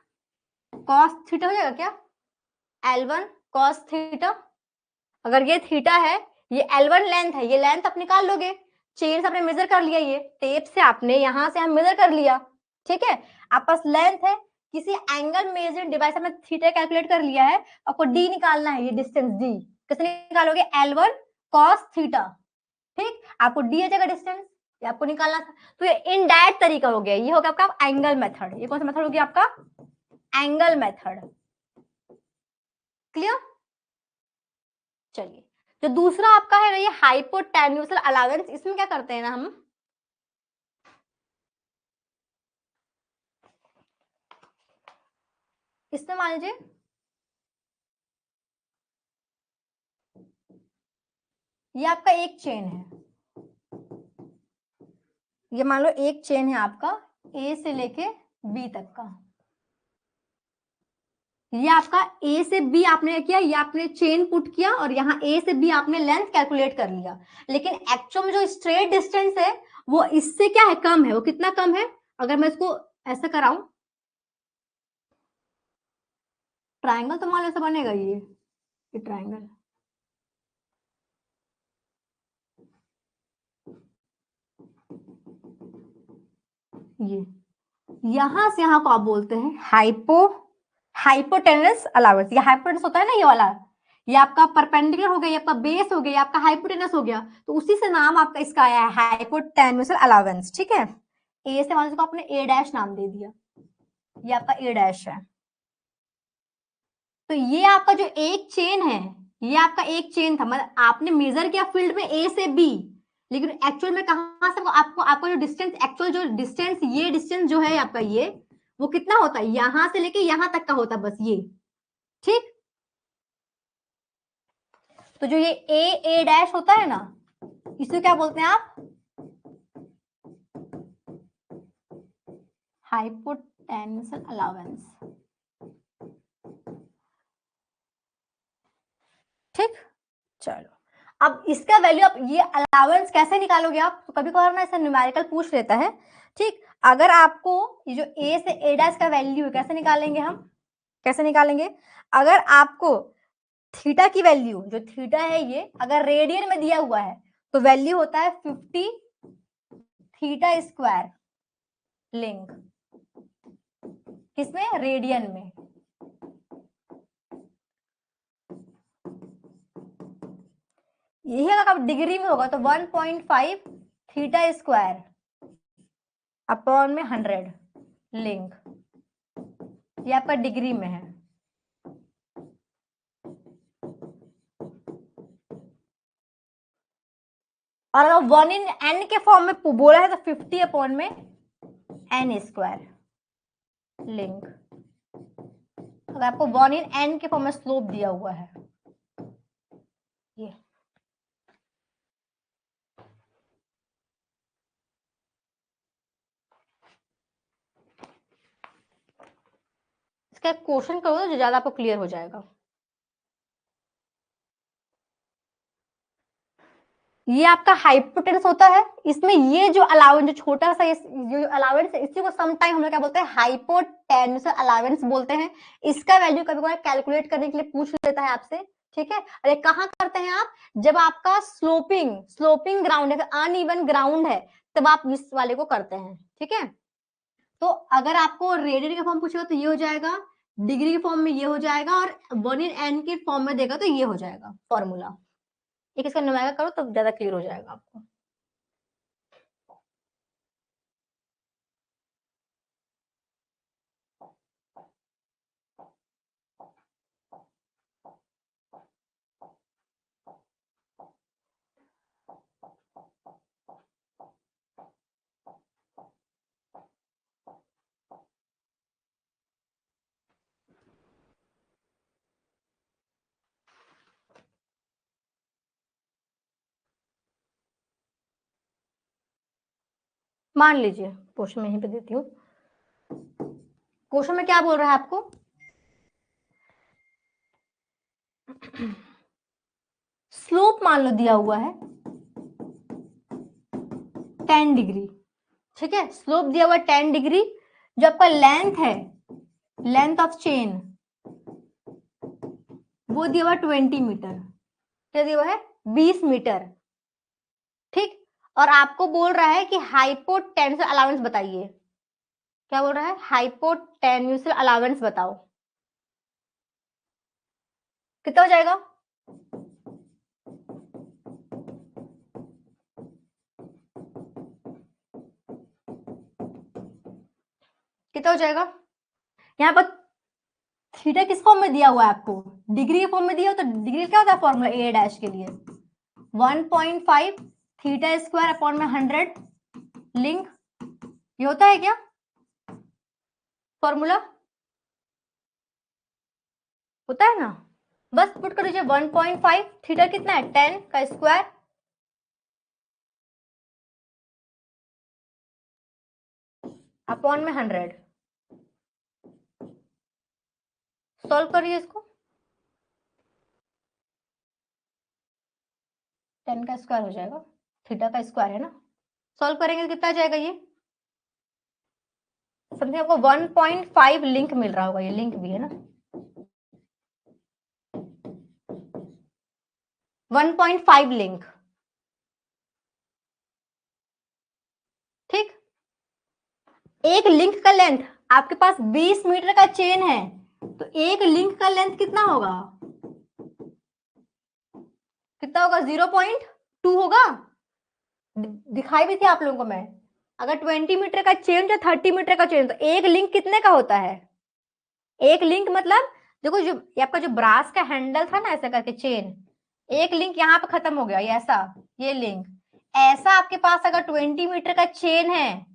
cos थीटा हो जाएगा क्या, L1 cos थीटा। अगर ये थीटा है, ये L1 लेंथ है, ये लेंथ आप निकाल लोगे, चेन से आपने मेजर कर लिया, ये टेप से आपने यहां से हम मेजर कर लिया, ठीक है। आप पास लेंथ है, किसी एंगल मेजरिंग डिवाइस में थीटा कैलकुलेट कर लिया है, आपको डी निकालना है, ये डिस्टेंस डी कैसे निकालोगे, L1 cos थीटा, ठीक। आपको डी आ जाएगा डिस्टेंस, ये आपको निकालना था। तो ये इनडायरेक्ट तरीका हो गया, ये हो गया आपका एंगल मेथड। ये कौन सा मेथड हो गया आपका, एंगल मेथड, क्लियर। चलिए, जो दूसरा आपका है ये हाइपोटेन्यूसल अलाउंस, इसमें क्या करते हैं ना हम, इसमें मान लीजिए ये आपका एक चेन है, ये मान लो एक चेन है आपका ए से लेके बी तक का, ये आपका ए से बी आपने किया, ये आपने चेन पुट किया और यहाँ ए से बी आपने लेंथ कैलकुलेट कर लिया। लेकिन एक्चुअल में जो स्ट्रेट डिस्टेंस है वो इससे क्या है, कम है। वो कितना कम है, अगर मैं इसको ऐसा कराऊं, ट्राइंगल तो मान लो ऐसा बनेगा, ये ट्राइंगल, ये यहां से यहां को आप बोलते हैं हाइपोटेनस अलाउंस। ये हाइपोटेनस होता है ना, ये वाला, ये आपका परपेंडिकुलर हो गया, ये आपका बेस हो गया, ये आपका हाइपोटेनस हो गया, तो उसी से नाम आपका इसका आया है हाइपोटेन्यूस अलाउंस, ठीक है। ए से मान लो आपने ए डैश नाम दे दिया, ये आपका ए डैश है। तो ये आपका जो एक चेन है, ये आपका एक चेन था, मतलब आपने मेजर किया फील्ड में ए से बी, लेकिन एक्चुअल में कहां से आपको आपका जो डिस्टेंस, एक्चुअल जो डिस्टेंस, ये डिस्टेंस जो है आपका, ये वो कितना होता है, यहां से लेके यहां तक का होता है बस ये, ठीक। तो जो ये ए डैश होता है ना, इसे क्या बोलते हैं आप, हाइपोटेन्यूसल अलाउंस। ठीक, चलो अब इसका वैल्यू आप ये अलाउंस कैसे निकालोगे आप, तो कभी कभार ना ऐसा न्यूमेरिकल पूछ लेता है। ठीक, अगर आपको ये जो ए से ए डैश का वैल्यू है कैसे निकालेंगे हम, कैसे निकालेंगे, अगर आपको थीटा की वैल्यू जो थीटा है ये अगर रेडियन में दिया हुआ है तो वैल्यू होता है 50 थीटा स्क्वायर लिंक, किसमें, रेडियन में। यही अगर आप डिग्री में होगा तो 1.5 थीटा स्क्वायर अपॉन में 100 लिंक, ये आपका डिग्री में है। और अगर 1 इन n के फॉर्म में बोला है तो 50 अपॉन में n स्क्वायर लिंक, अगर आपको 1 इन n के फॉर्म में स्लोप दिया हुआ है ये। इसका क्वेश्चन करो तो ज्यादा आपको क्लियर हो जाएगा। ये आपका हाइपोटेनस होता है, इसमें ये जो अलाउंस जो छोटा सा जो अलाउंस है इसी को सम टाइम हम लोग क्या बोलते हैं, हाइपोटेनस अलाउंस बोलते हैं। इसका वैल्यू कभी कभी कैलकुलेट करने के लिए पूछ लेता है आपसे, ठीक है। अरे कहाँ करते हैं आप, जब आपका स्लोपिंग ग्राउंड है, अनइवन ग्राउंड है, तब आप इस वाले को करते हैं, ठीक है। तो अगर आपको रेडियन का फॉर्म पूछेगा तो ये हो जाएगा, डिग्री के फॉर्म में ये हो जाएगा, और 1 इन n के फॉर्म में देगा तो ये हो जाएगा फॉर्मूला। एक इसका नुमाइशा करो तब ज्यादा क्लियर हो जाएगा आपको। मान लीजिए क्वेश्चन में यहीं पे देती हूँ, क्वेश्चन में क्या बोल रहा है आपको, स्लोप मान लो दिया हुआ है 10 डिग्री, ठीक है। स्लोप दिया हुआ है 10 डिग्री, जो आपका लेंथ है, लेंथ ऑफ चेन वो दिया हुआ 20 मीटर, क्या दिया हुआ है, 20 मीटर, ठीक। और आपको बोल रहा है कि हाइपोटेन्यूसल अलाउंस बताइए, क्या बोल रहा है, हाइपोटेन्यूसल अलाउंस बताओ, कितना हो जाएगा, कितना हो जाएगा। यहाँ पर थीटा किस फॉर्म में दिया हुआ है आपको, डिग्री के फॉर्म में दिया हो, तो डिग्री क्या होता है फॉर्मूला ए डैश के लिए, 1.5 थीटा स्क्वायर अपॉन में 100 लिंक, ये होता है क्या फॉर्मूला, होता है ना। बस पुट कर दीजिए 1.5 थीटा कितना है 10 का स्क्वायर, अपॉन में 100, सॉल्व करिए इसको, 10 का स्क्वायर हो जाएगा, थीटा का स्क्वायर है ना, सॉल्व करेंगे तो कितना आ जाएगा, ये समझिए आपको 1.5 लिंक मिल रहा होगा, ये लिंक भी है ना, 1.5 लिंक, ठीक। एक लिंक का लेंथ, आपके पास 20 मीटर का चेन है तो एक लिंक का लेंथ कितना होगा, कितना होगा, 0.2 होगा, दिखाई भी थी आप लोगों को मैं। अगर 20 मीटर का चेन या 30 मीटर का चेन तो एक लिंक कितने का होता है, एक लिंक मतलब देखो जो ये आपका जो ब्रास का हैंडल था ना ऐसा करके चेन, एक लिंक यहाँ पे खत्म हो गया, ये ऐसा, ये लिंक ऐसा आपके पास अगर 20 मीटर का चेन है,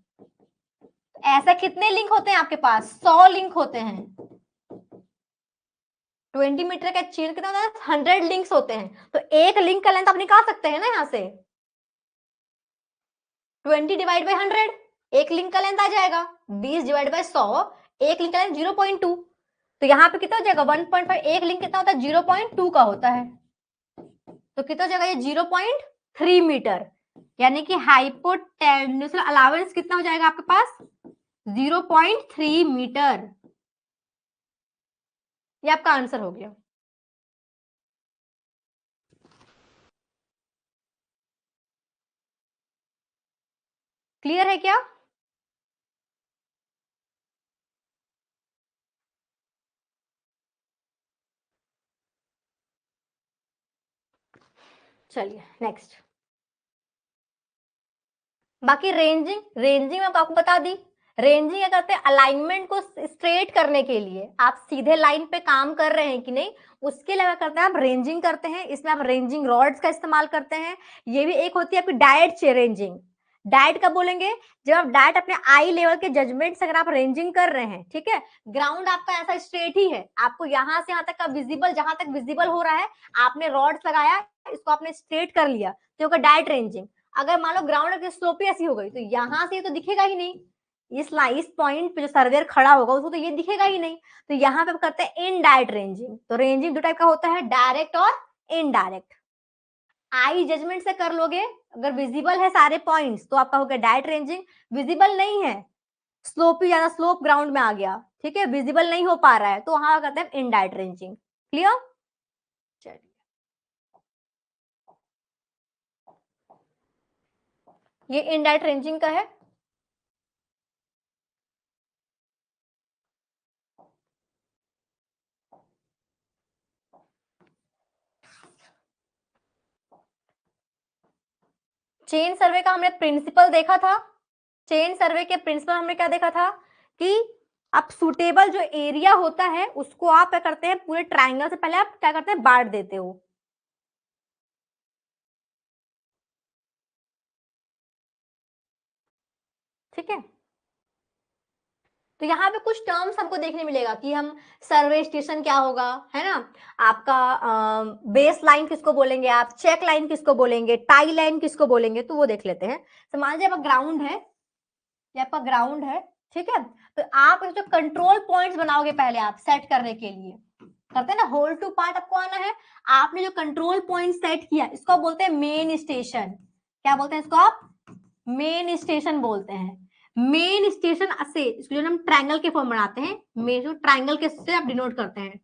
ऐसा कितने लिंक होते हैं आपके पास, 100 लिंक होते हैं। 20 मीटर का चेन कितना होता है, 100 लिंक्स होते हैं, तो एक लिंक का लेंथ आप निकाल सकते हैं ना यहाँ से, 20 डिवाइड बाई 100, एक लिंक का लेंथ आ जाएगा, 20 डिवाइड बाई 100, एक लिंक का लेंथ 0.2, तो यहाँ पे कितना हो जाएगा 1.5, एक लिंक कितना होता है 0.2 का होता है, तो कितना हो जाएगा ये 0.3 मीटर, यानी कि हाइपोटेन्यूसल अलावेंस कितना हो जाएगा आपके पास 0.3 मीटर। ये आपका आंसर हो गया। क्लियर है क्या? चलिए नेक्स्ट। बाकी रेंजिंग, रेंजिंग मैं आपको बता दी। रेंजिंग क्या करते हैं, अलाइनमेंट को स्ट्रेट करने के लिए, आप सीधे लाइन पे काम कर रहे हैं कि नहीं, उसके लिए क्या करते हैं आप रेंजिंग करते हैं। इसमें आप रेंजिंग रॉड्स का इस्तेमाल करते हैं। ये भी एक होती है आपकी डायट रेंजिंग। डायट कब बोलेंगे, जब आप डायट अपने आई लेवल के जजमेंट से अगर आप रेंजिंग कर रहे हैं, ठीक है, ग्राउंड आपका ऐसा स्ट्रेट ही है, आपको यहां से यहां तक का विजिबल, जहां तक विजिबल हो रहा है आपने रॉड्स लगाया, इसको आपने स्ट्रेट कर लिया, तो डायट रेंजिंग। अगर मान लो ग्राउंड की स्लोप ही ऐसी हो गई तो यहां से तो दिखेगा ही नहीं, इस पॉइंट पे जो सर्वेयर खड़ा होगा उसको तो ये दिखेगा ही नहीं, तो यहाँ पे करते हैं इनडायरेक्ट रेंजिंग। तो रेंजिंग दो टाइप का होता है, डायरेक्ट और इनडायरेक्ट। आई जजमेंट से कर लोगे, अगर विजिबल है सारे पॉइंट्स तो आपका हो गया डायरेक्ट रेंजिंग। विजिबल नहीं है, स्लोप ही ज्यादा, स्लोप ग्राउंड में आ गया, ठीक है, विजिबल नहीं हो पा रहा है, तो वहां करते हैं इनडायरेक्ट रेंजिंग। क्लियर? चलिए ये इनडायरेक्ट रेंजिंग का है। चेन सर्वे का हमने प्रिंसिपल देखा था। चेन सर्वे के प्रिंसिपल हमने क्या देखा था कि आप सुटेबल जो एरिया होता है उसको आप क्या करते हैं, पूरे ट्राइंगल से पहले आप क्या करते हैं, बांट देते हो। ठीक है, तो यहाँ पे कुछ टर्म्स हमको देखने मिलेगा कि हम सर्वे स्टेशन क्या होगा, है ना, आपका बेस लाइन किसको बोलेंगे, आप चेक लाइन किसको बोलेंगे, टाई लाइन किसको बोलेंगे, तो वो देख लेते हैं। तो मान लीजिए आपका ग्राउंड है, ये आपका ग्राउंड है, ठीक है, तो आप जो कंट्रोल पॉइंट्स बनाओगे पहले आप सेट करने के लिए, करते हैं ना, होल टू पार्ट आपको आना है। आपने जो कंट्रोल पॉइंट सेट किया इसको बोलते हैं मेन स्टेशन। क्या बोलते हैं इसको आप, मेन स्टेशन बोलते हैं। मेन स्टेशन से इसको जो हम ट्रायंगल के फॉर्म बनाते हैं, मेन जो ट्रायंगल के से आप डिनोट करते हैं,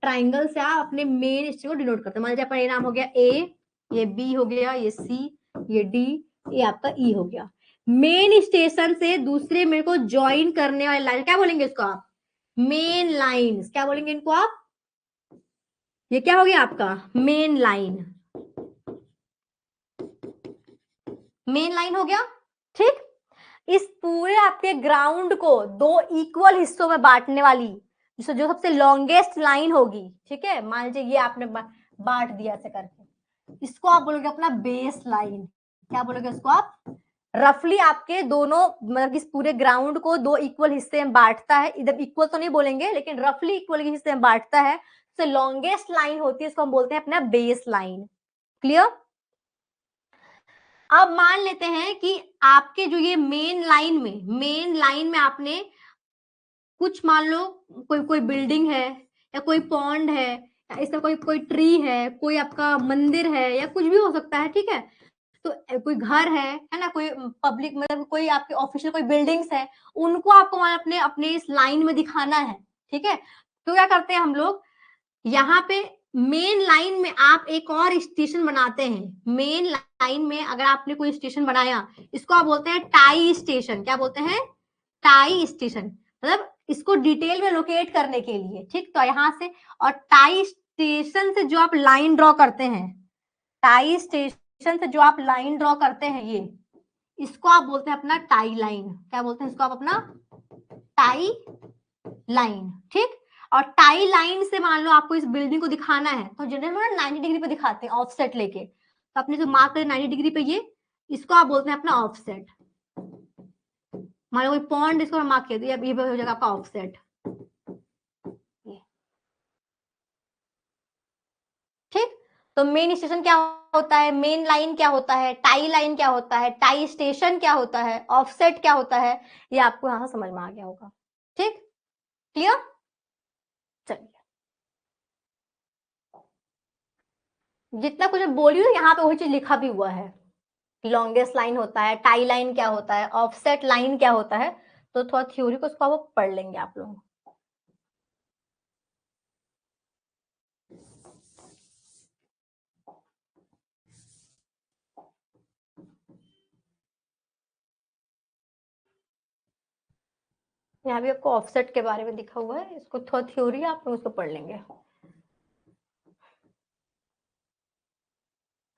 ट्रायंगल से आप अपने मेन स्टेशन को डिनोट करते हैं। मान लीजिए आपका ये नाम हो गया ए, ये बी हो गया, ये सी, ये डी, ये आपका ई हो गया। मेन स्टेशन से दूसरे मेरे को ज्वाइन करने वाली लाइन क्या बोलेंगे इसको आप, मेन लाइन। क्या बोलेंगे इनको आप, ये क्या हो गया आपका मेन लाइन, मेन लाइन हो गया। ठीक, इस पूरे आपके ग्राउंड को दो इक्वल हिस्सों में बांटने वाली जो सबसे लॉन्गेस्ट लाइन होगी, ठीक है, मान लीजिए ये आपने बांट दिया ऐसे करके, इसको आप बोलोगे अपना बेस लाइन। क्या बोलोगे इसको आप, रफली आपके दोनों मतलब इस पूरे ग्राउंड को दो इक्वल हिस्से में बांटता है, इधर इक्वल तो नहीं बोलेंगे लेकिन रफली इक्वल हिस्से में बांटता है, तो लॉन्गेस्ट लाइन होती है, इसको हम बोलते हैं अपना बेस लाइन। क्लियर? अब मान लेते हैं कि आपके जो ये मेन लाइन में आपने कुछ मान लो कोई कोई बिल्डिंग है या कोई पॉन्ड है या इसका कोई कोई ट्री है, कोई आपका मंदिर है या कुछ भी हो सकता है, ठीक है, तो कोई घर है ना, कोई पब्लिक मतलब कोई आपके ऑफिशियल कोई बिल्डिंग्स है, उनको आपको अपने अपने इस लाइन में दिखाना है, ठीक है, तो क्या करते हैं हम लोग, यहाँ पे मेन लाइन में आप एक और स्टेशन बनाते हैं। मेन लाइन में अगर आपने कोई स्टेशन बनाया, इसको आप बोलते हैं टाई स्टेशन। क्या बोलते हैं, टाई स्टेशन, मतलब इसको डिटेल में लोकेट करने के लिए। ठीक, तो यहां से और टाई स्टेशन से जो आप लाइन ड्रॉ करते हैं, टाई स्टेशन से जो आप लाइन ड्रॉ करते हैं, ये इसको आप बोलते हैं अपना टाई लाइन। क्या बोलते हैं इसको आप, अपना टाई लाइन। ठीक, और टाई लाइन से मान लो आपको इस बिल्डिंग को दिखाना है, तो जनरल में 90 डिग्री पे दिखाते हैं ऑफसेट लेके, तो आपने जो मार्क करे 90 डिग्री पे, ये इसको आप बोलते हैं अपना ऑफसेट। मान लो कोई पॉइंट इसको मार्क किया, तो ये हो जाएगा आपका ऑफसेट। ठीक, तो मेन स्टेशन क्या होता है, मेन लाइन क्या होता है, टाई लाइन क्या होता है, टाई स्टेशन क्या होता है, ऑफसेट क्या होता है, ये आपको यहां से समझ में आ गया होगा। ठीक, क्लियर? चलिए जितना कुछ मैं बोली हूँ यहाँ पे वही चीज लिखा भी हुआ है। लॉन्गेस्ट लाइन होता है, टाई लाइन क्या होता है, ऑफसेट लाइन क्या होता है, तो थोड़ा थ्योरी को उसको आप पढ़ लेंगे आप लोग। यहाँ भी आपको ऑफसेट के बारे में लिखा हुआ है, इसको थोड़ा थ्योरी आप लोग उसको पढ़ लेंगे।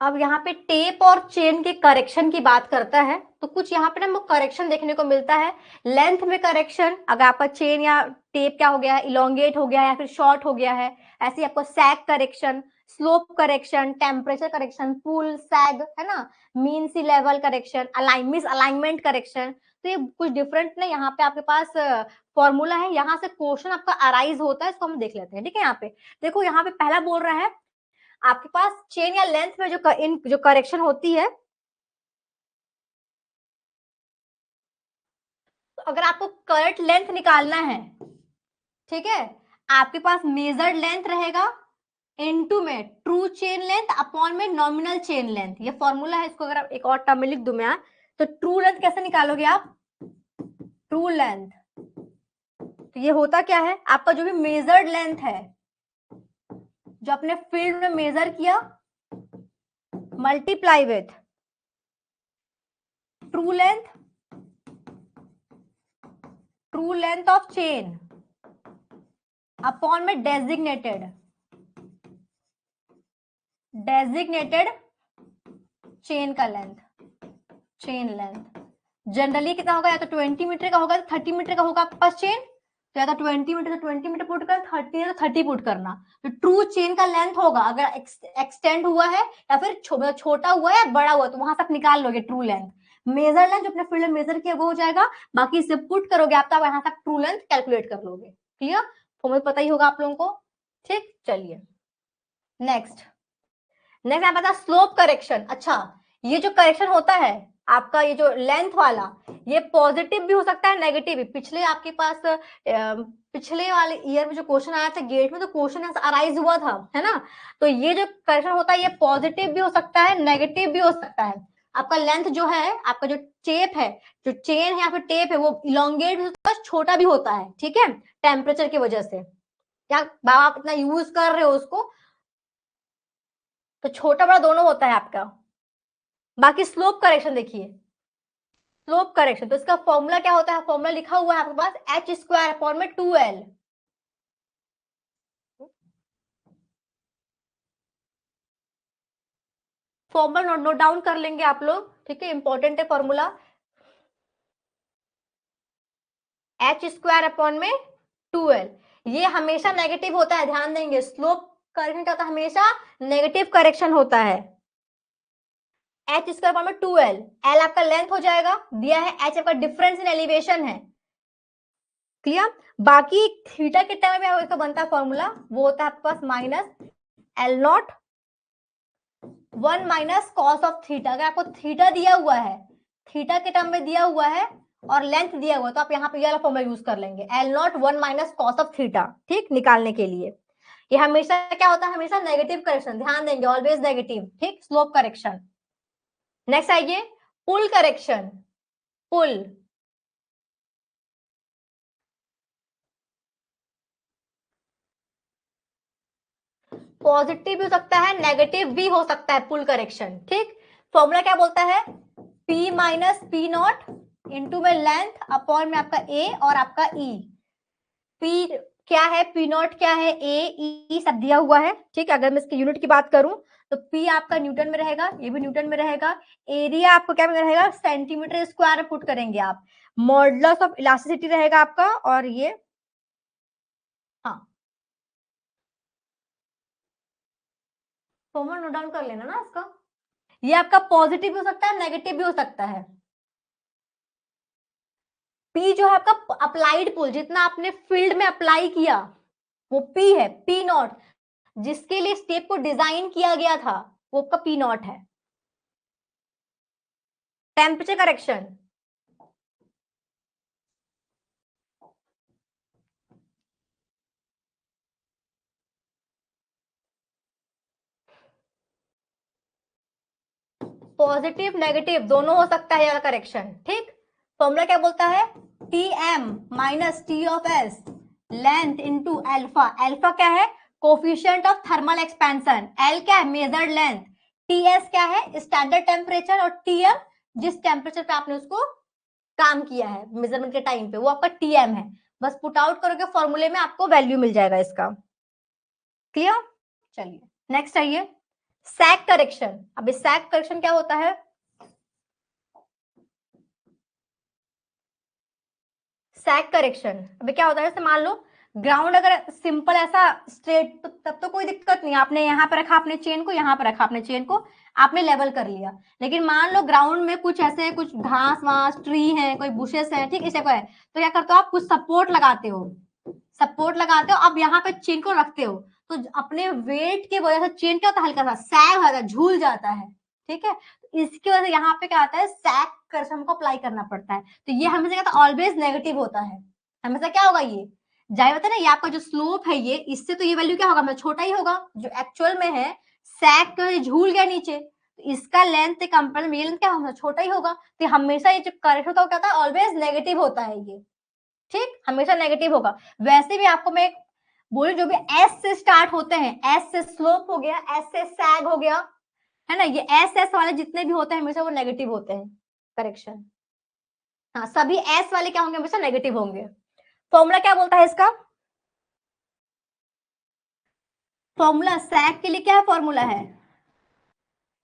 अब यहाँ पे टेप और चेन के करेक्शन की बात करता है, तो कुछ यहाँ पे ना हमको करेक्शन देखने को मिलता है। लेंथ में करेक्शन, अगर आपका चेन या टेप क्या हो गया है, इलोंगेट हो गया है या फिर शॉर्ट हो गया है, ऐसे ही आपको sag correction, slope correction, temperature correction, pull sag है ना, mean sea level correction, misalignment correction. तो ये कुछ डिफरेंट ना यहाँ पे आपके पास फॉर्मूला है, यहाँ से क्वेश्चन आपका अराइज होता है, इसको हम देख लेते हैं। ठीक है, यहाँ पे देखो, यहाँ पे पहला बोल रहा है आपके पास चेन या लेंथ में जो करेक्शन होती है, तो अगर आपको करेक्ट लेंथ निकालना है, ठीक है, आपके पास मेजर्ड लेंथ रहेगा इनटू में ट्रू चेन लेंथ अपॉन में नॉमिनल चेन लेंथ, ये फॉर्मूला है। इसको अगर आप एक और टर्म में लिख दूं मैं, तो ट्रू लेंथ कैसे निकालोगे आप, ट्रू लेंथ, तो ये होता क्या है, आपका जो भी मेजर्ड लेंथ है, जो आपने फील्ड में मेजर किया, multiply with true length, true length of chain upon में डेजिग्नेटेड चेन का लेंथ, चेन लेंथ जनरली कितना होगा, या तो 20 मीटर का होगा, 30 मीटर का होगा आपके पास चेन, तो या तो 20 मीटर तो 20 मीटर पुट करना, 30 है तो 30 पुट करना। तो ट्रू चेन का लेंथ होगा, अगर एक्सटेंड हुआ है या फिर छोटा हुआ है या बड़ा हुआ, तो वहां से आप निकाल लोगे ट्रू लेंथ। मेजर लेंथ जो अपने फील्ड में मेजर किया वो हो जाएगा, बाकी इसे पुट करोगे आप, तो आप यहाँ तक ट्रू लेंथ कैलकुलेट कर लोगे। क्लियर, तो मुझे पता ही होगा आप लोगों को। ठीक, चलिए नेक्स्ट। नेक्स्ट आप बता स्लोप करेक्शन। अच्छा, ये जो करेक्शन होता है आपका, ये जो लेंथ वाला, ये पॉजिटिव भी हो सकता है, नेगेटिव भी। पिछले आपके पास पिछले वाले ईयर में जो क्वेश्चन आया था गेट में, तो क्वेश्चन अराइज हुआ था, है ना। तो ये जो करेक्शन होता है, ये पॉजिटिव भी हो सकता है, नेगेटिव भी हो सकता है। आपका लेंथ जो है, आपका जो टेप है, जो चेन है या फिर टेप है, वो इलोंगेट भी होता है, छोटा भी होता है। ठीक है, टेम्परेचर की वजह से, या बाबा आप इतना यूज कर रहे हो उसको, तो छोटा बड़ा दोनों होता है आपका। बाकी स्लोप करेक्शन देखिए, स्लोप करेक्शन, तो इसका फॉर्मूला क्या होता है, फॉर्मूला लिखा हुआ है आपके पास, एच स्क्वायर अपॉन में 2l। फॉर्मूला नोट डाउन कर लेंगे आप लोग, ठीक है, इंपॉर्टेंट है फॉर्मूला। एच स्क्वायर अपॉन में 2l, ये हमेशा नेगेटिव होता है, ध्यान देंगे। स्लोप करेक्शन क्या होता है, हमेशा नेगेटिव करेक्शन होता है। एच स्क्वायर अपॉन में 2l, एल आपका लेंथ हो जाएगा, दिया है, एच आपका डिफरेंस इन एलिवेशन है। क्लियर, बाकी थीटा के टर्म में इसका बनता है फॉर्मूला, वो होता है आपके पास minus L naught 1 minus cos of theta. अगर आपको थीटा दिया हुआ है, थीटा के टर्म में दिया हुआ है और लेंथ दिया हुआ है, तो आप यहाँ पे ये वाला फॉर्मूला यूज कर लेंगे, L naught 1 minus cos of theta, ठीक, निकालने के लिए। ये हमेशा क्या होता है, हमेशा नेगेटिव करेक्शन, ध्यान देंगे, ऑलवेज नेगेटिव। ठीक, स्लोप करेक्शन। नेक्स्ट आइए, पुल करेक्शन। पुल, पॉजिटिव भी हो सकता है, नेगेटिव भी हो सकता है पुल करेक्शन। ठीक, फॉर्मूला क्या बोलता है, P minus P not into में लेंथ अपॉन में आपका ए और आपका ई। पी क्या है, पी नॉट क्या है, ए ई सब दिया हुआ है। ठीक है, अगर मैं इसकी यूनिट की बात करूं, तो पी आपका न्यूटन में रहेगा, ये भी न्यूटन में रहेगा। एरिया आपको क्या में रहेगा, सेंटीमीटर स्क्वायर में पुट करेंगे आप। मॉडुलस ऑफ इलास्टिसिटी रहेगा आपका, और ये, हाँ, फॉर्मूला नोट डाउन कर लेना ना इसका। ये आपका पॉजिटिव भी हो सकता है, नेगेटिव भी हो सकता है। पी जो है आपका अप्लाइड पुल, जितना आपने फील्ड में अप्लाई किया, वो पी है, पी नॉट, जिसके लिए स्टेप को डिजाइन किया गया था, वो आपका पी नॉट है। टेम्परेचर करेक्शन, पॉजिटिव नेगेटिव दोनों हो सकता है ये वाला करेक्शन, ठीक। फॉर्मूला क्या बोलता है, Tm minus T of S length into alpha. Alpha क्या है, coefficient of thermal expansion, L क्या है, मेजर्ड लेंथ, Ts क्या है, स्टैंडर्ड टेम्परेचर, और Tm जिस टेम्परेचर पे आपने उसको काम किया है मेजरमेंट के टाइम पे, वो आपका Tm है। बस पुट आउट करोगे फॉर्मूले में, आपको वैल्यू मिल जाएगा इसका। क्लियर? चलिए नेक्स्ट आइए, सैग करेक्शन। अभी सैग करेक्शन क्या होता है, सैग करेक्शन अभी क्या होता है, जैसे मान लो ग्राउंड अगर सिंपल ऐसा स्ट्रेट, तो तब तो कोई दिक्कत नहीं, आपने यहाँ पे रखा अपने चेन को, यहाँ पे रखा अपने चेन को, आपने लेवल कर लिया। लेकिन मान लो ग्राउंड में कुछ ऐसे कुछ घास वास ट्री है, कोई बुशेस है, ठीक इस टाइप का है, तो क्या करते हो आप, कुछ सपोर्ट लगाते हो, सपोर्ट लगाते हो, अब यहाँ पे चेन को रखते हो, तो अपने वेट की वजह से चेन क्या होता है, हल्का सा सैग होता है, झूल जाता है, ठीक है। इसकी वजह से यहाँ पे क्या आता है, सैग कर्षण को अप्लाई करना पड़ता है। तो ये हमेशा क्या, ऑलवेज नेगेटिव होता है, हमेशा क्या होगा, ये जाहिर होता है ना, ये आपका जो स्लोप है ये, इससे तो ये वैल्यू क्या होगा, मतलब छोटा ही होगा, जो एक्चुअल में है सैग का झूल गया नीचे, तो इसका लेंथ के कंपेयर में ये लेंथ क्या होगा, छोटा ही होगा। तो हमेशा ये जो करेक्ट होता है क्या होता है, ऑलवेज नेगेटिव होता है ये, ठीक, हमेशा नेगेटिव होगा। वैसे भी आपको मैं बोलूं, जो भी एस से स्टार्ट होते हैं, एस से स्लोप हो गया, एस से सैग हो गया, है ना, ये एस एस वाले जितने भी होते हैं हमेशा वो नेगेटिव होते हैं करेक्शन। हाँ, सभी एस वाले क्या होंगे, हमेशा नेगेटिव होंगे। फॉर्मूला क्या बोलता है इसका, फॉर्मूला सैग के लिए क्या है, फॉर्मूला है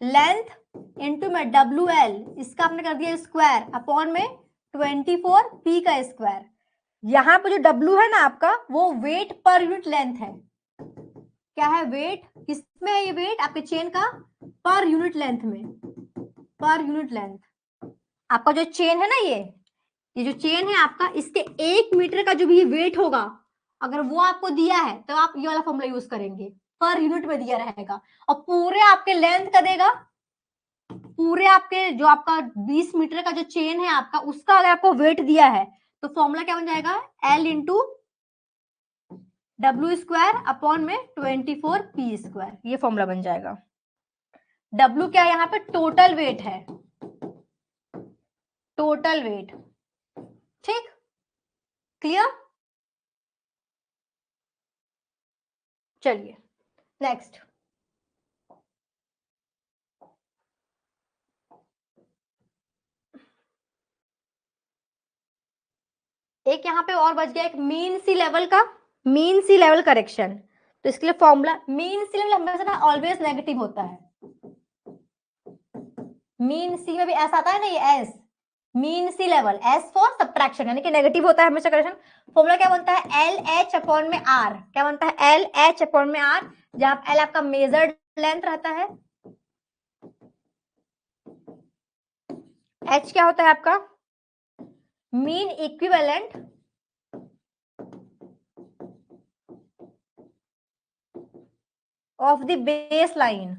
लेंथ इंटू में WL, इसका आपने कर दिया स्क्वायर अपॉन में 24 P का स्क्वायर। यहाँ पे जो W है ना आपका, वो वेट पर यूनिट लेंथ है। क्या है, वेट किसमें है, ये वेट आपके चेन का पर यूनिट लेंथ में, पर यूनिट लेंथ। आपका जो चेन है ना, ये जो चेन है आपका, इसके 1 मीटर का जो भी वेट होगा, अगर वो आपको दिया है तो आप ये वाला फॉर्मूला यूज करेंगे, पर यूनिट में दिया रहेगा। और पूरे आपके लेंथ का देगा, पूरे आपके जो आपका 20 मीटर का जो चेन है आपका, उसका अगर आपको वेट दिया है, तो फॉर्मूला क्या बन जाएगा, L into W square upon में 24 P स्क्वायर, ये फॉर्मूला बन जाएगा। W क्या है, यहाँ पे टोटल वेट है, टोटल वेट, ठीक, क्लियर। चलिए नेक्स्ट, एक यहाँ पे और बच गया, एक मीन सी लेवल का, मीन सी लेवल करेक्शन। तो इसके लिए फॉर्मूला, मीन सी लेवल हमेशा ना ऑलवेज नेगेटिव होता है, मीन सी में भी ऐसा आता है ना, ये S, mean sea level, S for subtraction, यानी कि नेगेटिव होता है हमेशा करेक्शन। फॉर्मूला क्या बनता है, एल एच अपॉन में आर, क्या बनता है, एल एच अपॉन में आर, जहां एल आपका मेजर्ड लेंथ रहता है, एच क्या होता है आपका, mean equivalent of the base line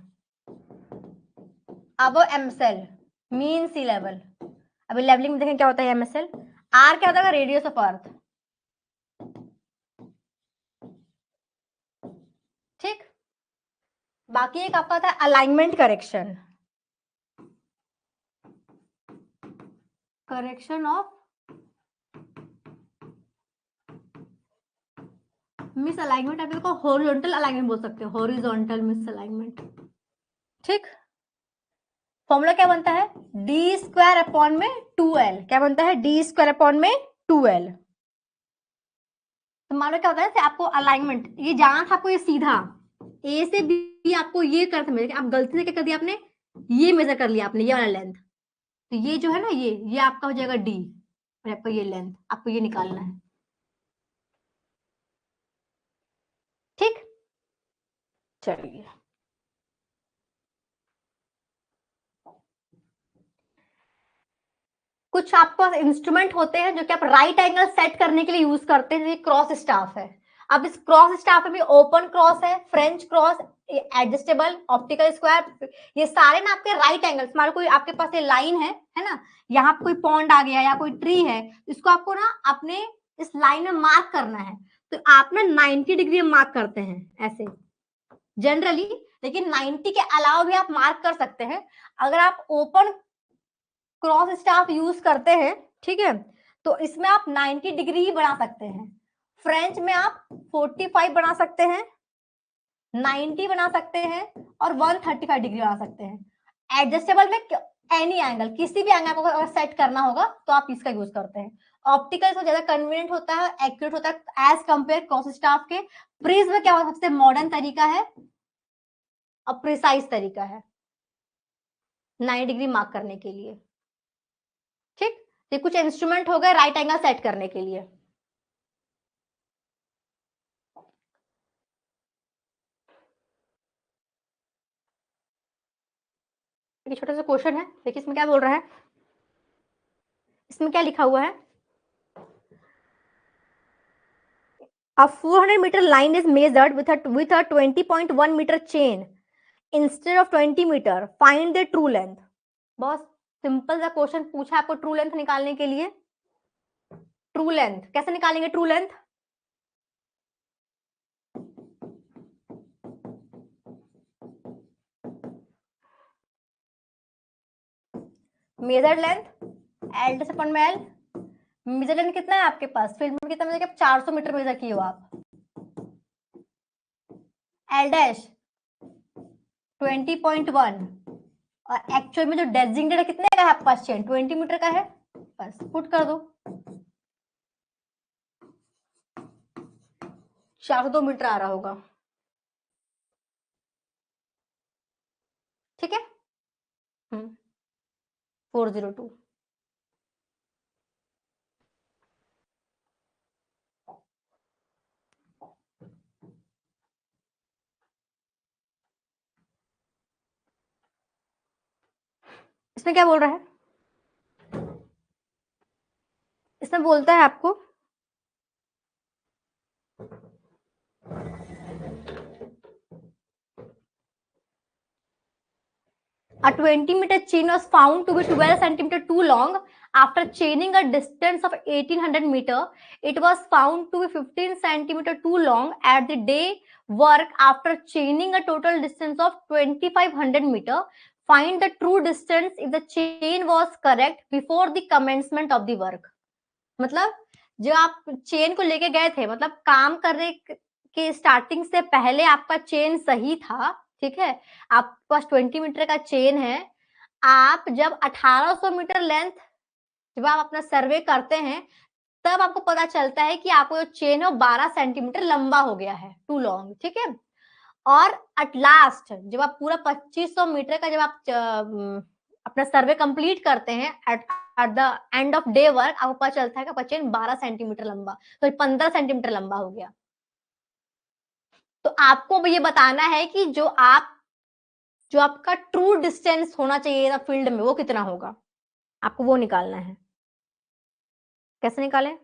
अब एमसेल, मीन सी लेवल। अभी लेवलिंग में देखें क्या होता है एमएसएल, आर क्या होता है, रेडियस ऑफ अर्थ, ठीक। बाकी एक आपका था alignment correction, correction of miss alignment, आप इसको हॉरिजॉन्टल अलाइनमेंट बोल सकते हो, हॉरिजॉन्टल मिस अलाइनमेंट, ठीक। फॉर्मूला क्या बनता है, डी स्क्वायर अपॉन में 2L, क्या बनता है, डी स्क्वायर अपॉन में 2L। तो मान लो क्या होता है, आपको अलाइनमेंट ये जाना था, आपको ये सीधा ए से बी आपको ये करते मेजर, आप गलती से क्या कर दिया आपने, ये मेजर कर लिया आपने, ये वाला लेंथ, तो ये जो है ना, ये आपका हो जाएगा डी, और आपको ये लेंथ, आपको ये निकालना है, ठीक। चलिए कुछ आपके पास इंस्ट्रूमेंट होते हैं जो कि आप राइट एंगल सेट करने के लिए यूज करते हैं, जैसे क्रॉस स्टाफ है। अब इस क्रॉस स्टाफ में भी ओपन क्रॉस है, French cross, adjustable, optical square, ये सारे ना आपके राइट एंगल्स। मान लो कोई आपके पास ये लाइन है ना, यहाँ पे कोई पॉन्ड आ गया या कोई ट्री है, इसको आपको ना अपने इस लाइन में मार्क करना है, तो आप ना 90 डिग्री में मार्क करते हैं ऐसे जनरली। लेकिन 90 के अलावा भी आप मार्क कर सकते हैं। अगर आप ओपन क्रॉस स्टाफ यूज करते हैं, ठीक है, तो इसमें आप 90 डिग्री ही बना सकते हैं। फ्रेंच में आप 45 बना सकते हैं, 90 बना सकते हैं और 135 डिग्री बना सकते हैं। एडजस्टेबल में एनी एंगल, किसी भी एंगल को अगर सेट करना होगा तो आप इसका यूज करते हैं। ऑप्टिकल से ज्यादा कन्वीनियंट होता है, एक्यूरेट होता है एज कंपेयर क्रॉस स्टाफ के। प्रिज्म क्या होता है, सबसे मॉडर्न तरीका है और प्रिसाइज तरीका है 90 डिग्री मार्क करने के लिए। ठीक, ये कुछ इंस्ट्रूमेंट हो गए राइट एंगल सेट करने के लिए। ये छोटा सा क्वेश्चन है, देखिए इसमें क्या बोल रहा है, इसमें क्या लिखा हुआ है, A 400-meter line is measured with a 20.1 meter chain instead of 20 meter. Find the true length. बहुत सिंपल सा क्वेश्चन पूछा आपको ट्रू लेंथ निकालने के लिए। ट्रू लेंथ कैसे निकालेंगे? True length measured length L upon में एल। मेजर लेंथ कितना है आपके पास? फील्ड में कितना मेजर किया? 400 मीटर मेजर किए हो आप। एल डैश 20.1 और एक्चुअल में जो डेजिग्नेटेड कितने का है आपके पास चेन? 20 मीटर का है। बस पुट कर दो, 402 मीटर आ रहा होगा। ठीक है, 402। इसमें क्या बोल रहा है? इसमें बोलता है आपको a 20-meter chain was found to be 12 centimeter too long. After chaining a distance of 1800 meter, it was found to be 15 centimeter too long at the day work. After chaining a total distance of 2500 meter, find the true distance if the chain was correct before the commencement of the work. मतलब जो आप chain को लेके गए थे, मतलब काम करने के स्टार्टिंग से पहले आपका चेन सही था, ठीक है, आपके पास 20 मीटर का चेन है। आप जब 1800 मीटर लेंथ जब आप अपना सर्वे करते हैं तब आपको पता चलता है कि आपको जो चेन है 12 सेंटीमीटर लंबा हो गया है, टू लॉन्ग। ठीक है, और एट लास्ट जब आप पूरा 2500 मीटर का जब आप अपना सर्वे कंप्लीट करते हैं at the end of day work, आपको पता चलता है कि आपका चेन 12 सेंटीमीटर लंबा, तो 15 सेंटीमीटर लंबा हो गया। तो आपको ये बताना है कि जो आपका ट्रू डिस्टेंस होना चाहिए था फील्ड में वो कितना होगा, आपको वो निकालना है। कैसे निकालें?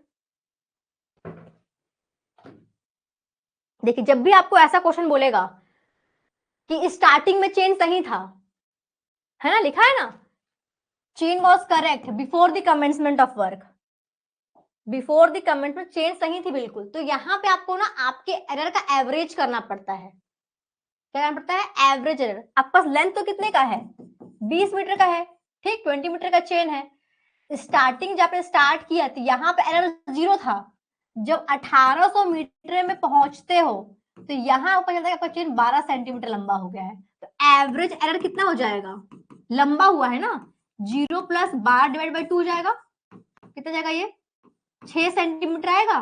देखिए, जब भी आपको ऐसा क्वेश्चन बोलेगा कि स्टार्टिंग में चेन सही था, है ना, लिखा है ना, chain was correct before the commencement of work, before the commencement chain सही थी बिल्कुल, तो यहाँ पे आपको ना आपके एरर का एवरेज करना पड़ता है। क्या करना पड़ता है? Average error. आपके पास लेंथ तो कितने का है? 20 मीटर का है, ठीक, 20 मीटर का चेन है। स्टार्टिंग जब आपने स्टार्ट किया तो यहाँ पे एरर 0 था। जब 1800 मीटर में पहुंचते हो तो यहाँ ऊपर चलता है आपका चेन 12 सेंटीमीटर लंबा हो गया है, तो एवरेज एरर कितना हो जाएगा? लंबा हुआ है ना, 0 प्लस 12 डिवाइड बाई 2 हो जाएगा, कितना जाएगा ये? 6 सेंटीमीटर आएगा।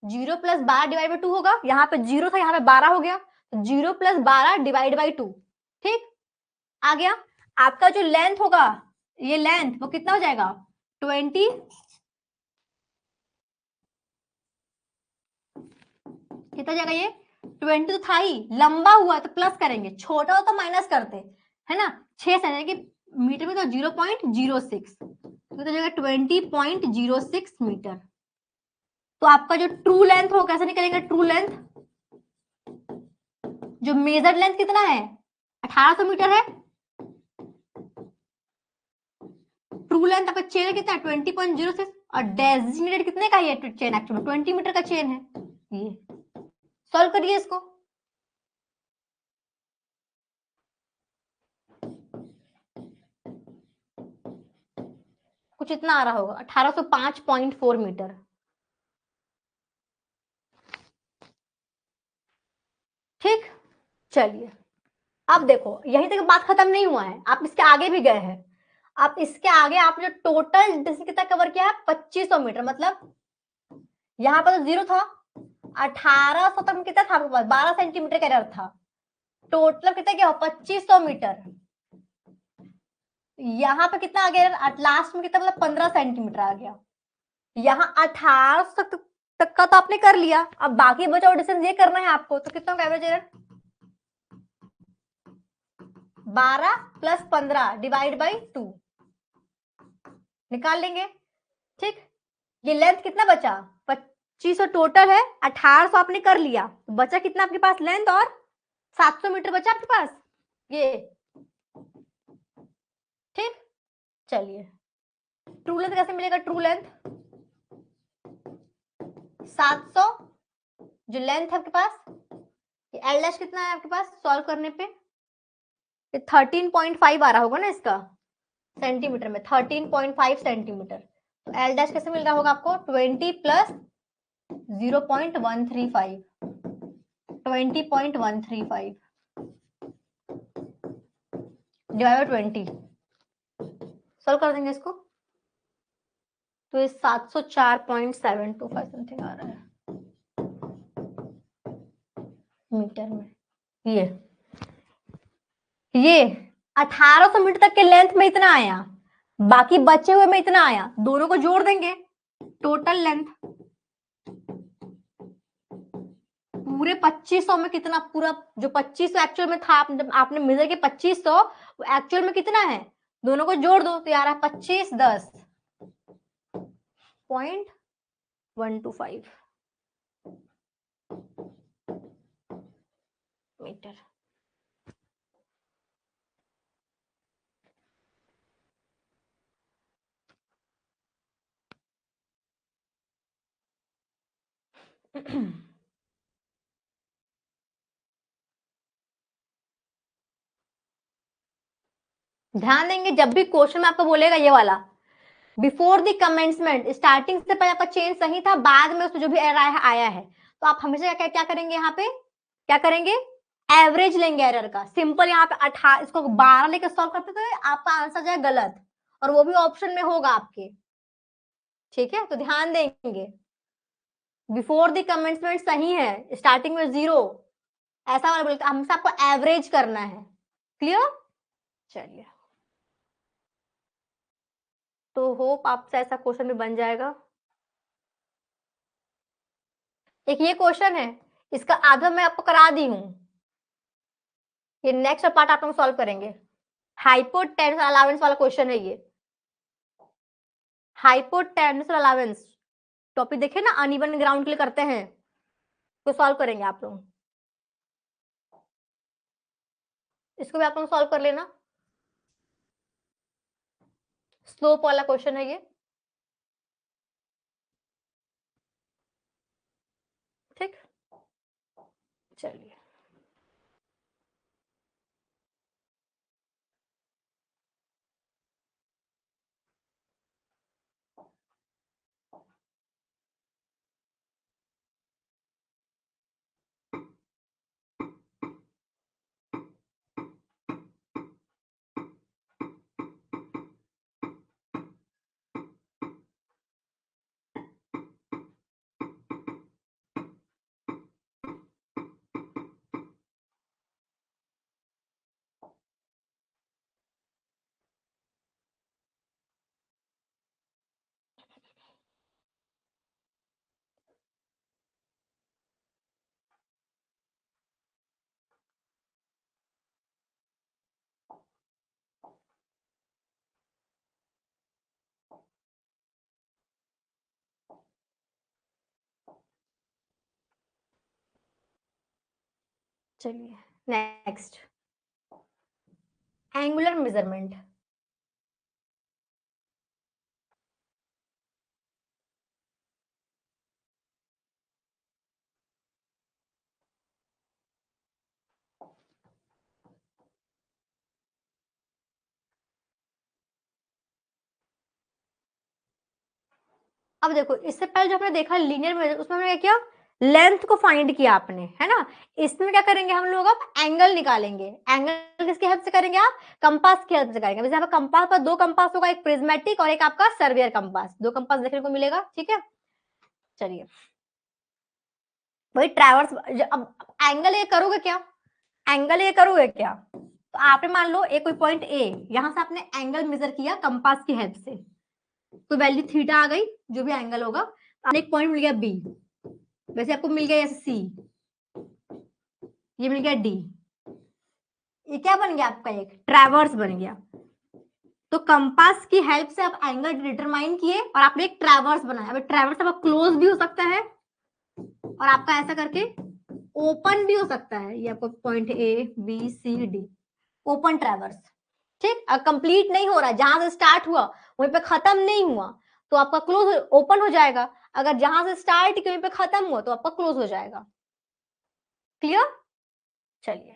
0 प्लस 12 डिवाइड बाई 2 होगा, यहाँ पे 0 था, यहाँ पे 12 हो गया, तो 0 प्लस 12 डिवाइड बाई 2, ठीक, आ गया। आपका जो लेंथ होगा, ये लेंथ वो कितना हो जाएगा? 20, कितना जाएगा ये? 20 तो था ही, लंबा हुआ तो प्लस करेंगे, छोटा हो तो माइनस करते, है ना। 6 से कि मीटर में तो 0.06, तो जाएगा 20.06 मीटर। तो आपका जो ट्रू लेंथ हो, कैसे निकलेंगे ट्रू लेंथ? जो मेजर लेंथ कितना है? 1800 मीटर है। ट्रू लेंथ आपका चेन कितना है? 20.06, और डेजिग्नेटेड कितने का है चेन? एक्चुअली 20 मीटर का चेन है। ये सॉल्व करिए इसको। कुछ इतना आ रहा होगा 1805.4 मीटर। ठीक, चलिए अब देखो यहीं तक बात खत्म नहीं हुआ है, आप इसके आगे भी गए हैं। आप इसके आगे आपने जो टोटल डिस्टेंस कितना कवर किया है 2500 मीटर, मतलब यहाँ पर तो 0 था, 1800 तक कितना था आपके पास, 12 सेंटीमीटर का एरर था। टोटल कितना क्या 2500 मीटर। यहाँ पे कितना आ गया लास्ट में कितना, मतलब 15 सेंटीमीटर आ गया। यहाँ 1800 तक का तो आपने कर लिया, अब बाकी बचा हुआ डिस्टेंस ये करना है आपको, तो कितना average error 12 plus 15 divide by 2 निकाल लेंगे। ठीक, ये लेंथ कितना बचा 2500 टोटल है, 1800 आपने कर लिया, बचा कितना आपके पास लेंथ, और 700 मीटर बचा आपके पास ये। ठीक, चलिए ट्रू लेंथ कैसे मिलेगा, ट्रू लेंथ 700 जो लेंथ है आपके पास, ये एल डैश कितना है आपके पास सॉल्व करने पे, ये 13.5 आ रहा होगा ना इसका सेंटीमीटर में, 13.5 सेंटीमीटर। तो एल डैश कैसे मिल रहा होगा आपको 20 प्लस 0.135, 20.135 डिवाइड बाई 20 सॉल्व कर देंगे इसको, तो ये 704.725 समथिंग आ रहा है मीटर में। ये 1800 मीटर तक के लेंथ में इतना आया, बाकी बचे हुए में इतना आया, दोनों को जोड़ देंगे, टोटल लेंथ पूरे 2500 में कितना, पूरा जो 2500 एक्चुअल में था, आपने मेजर किया 2500, वो एक्चुअल में कितना है, दोनों को जोड़ दो तो यार 25 10.125 मीटर। ध्यान देंगे जब भी क्वेश्चन में आपको बोलेगा ये वाला, बिफोर द कमेंसमेंट, स्टार्टिंग से पहले आपका चेंज सही था, बाद में उसमें जो भी एरर आया है, तो आप हमेशा क्या करेंगे, यहाँ पे क्या करेंगे, एवरेज लेंगे एरर का। सिंपल यहाँ पे 18 इसको 12 लेकर सॉल्व करते तो आपका आंसर जाए गलत, और वो भी ऑप्शन में होगा आपके। ठीक है, तो ध्यान देंगे बिफोर द कमेंसमेंट सही है, स्टार्टिंग में 0 ऐसा वाला बोलते, हमसे आपको एवरेज करना है। क्लियर, चलिए तो होप आपसे ऐसा क्वेश्चन भी बन जाएगा। एक ये क्वेश्चन है, इसका आधा मैं आपको करा दी हूं, ये नेक्स्ट पार्ट आप लोग सॉल्व करेंगे। हाइपोटेन्यूस अलावेंस वाला क्वेश्चन है ये, हाइपोटेन्यूस अलावेंस टॉपिक देखे ना, अनइवन ग्राउंड के लिए करते हैं, तो सॉल्व करेंगे आप लोग, इसको भी आप लोग सॉल्व कर लेना, स्लोप वाला क्वेश्चन है ये। ठीक, चलिए चलिए नेक्स्ट, एंगुलर मेजरमेंट। अब देखो इससे पहले जो हमने देखा लीनियर मेजर, उसमें हमने क्या किया, लेंथ को फाइंड किया आपने, है ना। इसमें क्या करेंगे हम लोग, अब एंगल निकालेंगे। एंगल किसकी हेल्प से करेंगे आप, कंपास की हेल्प से करेंगे। जैसे आपका कंपास पर दो कंपास होगा, एक प्रिज्मेटिक और एक आपका सर्वियर कंपास, दो कंपास देखने को मिलेगा, ठीक है। चलिए वही ट्रैवर्स, अब एंगल ये करोगे क्या, एंगल ये करोगे क्या, तो आपने मान लो एक कोई पॉइंट ए, यहां से आपने एंगल मेजर किया कंपास की हेल्प से, तो वैल्यू थीटा आ गई, जो भी एंगल होगा। आपने एक पॉइंट मिल गया बी, वैसे आपको मिल गया ऐसे सी, ये मिल गया डी, ये क्या बन गया आपका, एक ट्रैवर्स बन गया। तो कंपास की हेल्प से आप एंगल डिटरमाइन किए और आपने एक ट्रैवर्स बनाया। अब ट्रैवर्स आपका क्लोज भी हो सकता है और आपका ऐसा करके ओपन भी हो सकता है। ये आपको point A B C D, open traverse, ठीक। कंप्लीट नहीं हो रहा, जहां से स्टार्ट हुआ वहीं पे खत्म नहीं हुआ तो आपका क्लोज ओपन हो जाएगा। अगर जहां से स्टार्ट किया वहीं पे खत्म हुआ तो आपका क्लोज हो जाएगा। क्लियर। चलिए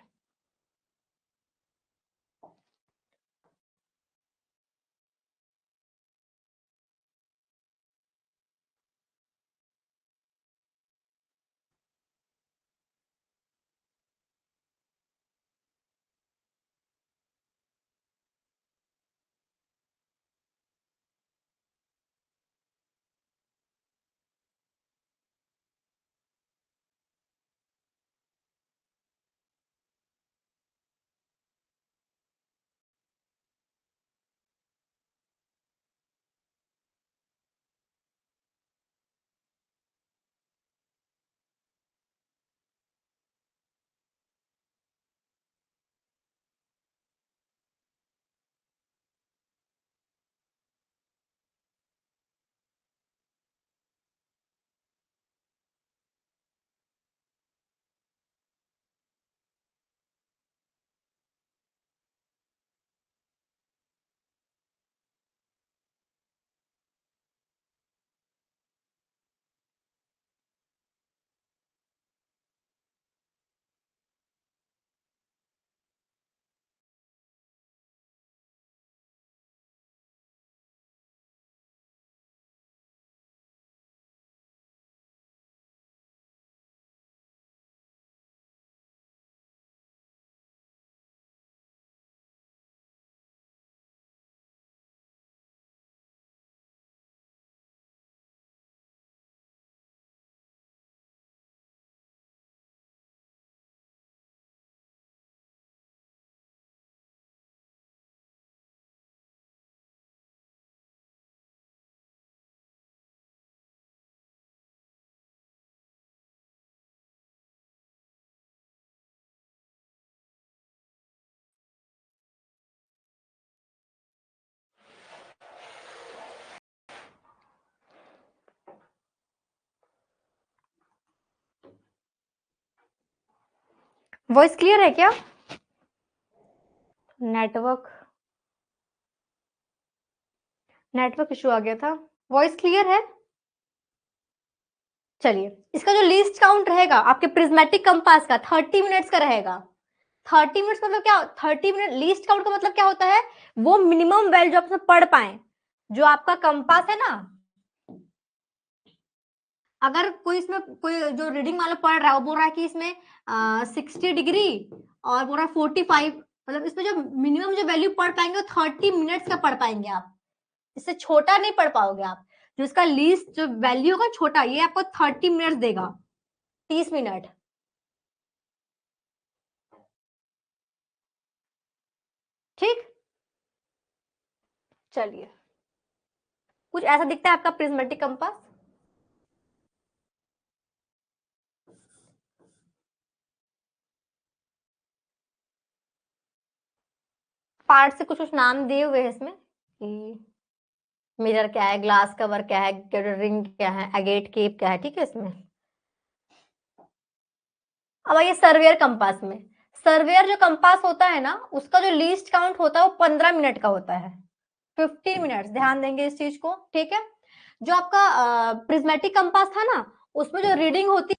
वॉइस क्लियर है क्या, नेटवर्क नेटवर्क इशू आ गया था, वॉइस क्लियर है। चलिए इसका जो लीस्ट काउंट रहेगा आपके प्रिज्मेटिक कंपास का 30 मिनट्स का रहेगा। 30 मिनट्स मतलब क्या, 30 मिनट लीस्ट काउंट का मतलब क्या होता है, वो मिनिमम वैल्यू जो आप पढ़ पाए। जो आपका कंपास है ना, अगर कोई इसमें कोई जो रीडिंग वाला पढ़ रहा है वो बोल रहा है कि इसमें 60 डिग्री और बोल रहा है 45, मतलब इसमें जो मिनिमम जो वैल्यू पढ़ पाएंगे वो 30 मिनट्स का पढ़ पाएंगे आप, इससे छोटा नहीं पढ़ पाओगे आप। जो इसका लीस्ट जो वैल्यू होगा छोटा, ये आपको 30 मिनट्स देगा, 30 मिनट, ठीक। चलिए कुछ ऐसा दिखता है आपका प्रिज्मेटिक कंपास। पार्ट से कुछ कुछ नाम दिए हुए हैं इसमें कि मिरर क्या है, ग्लास कवर क्या है, रिंग क्या है, एगेट केप क्या है, ठीक है इसमें। अब आइए सर्वेयर कंपास में। सर्वेयर जो कंपास होता है ना, उसका जो लीस्ट काउंट होता है वो 15 मिनट का होता है, 15 मिनट्स, ध्यान देंगे इस चीज को, ठीक है। जो आपका प्रिज्मेटिक कंपास था ना, उसमें जो रीडिंग होती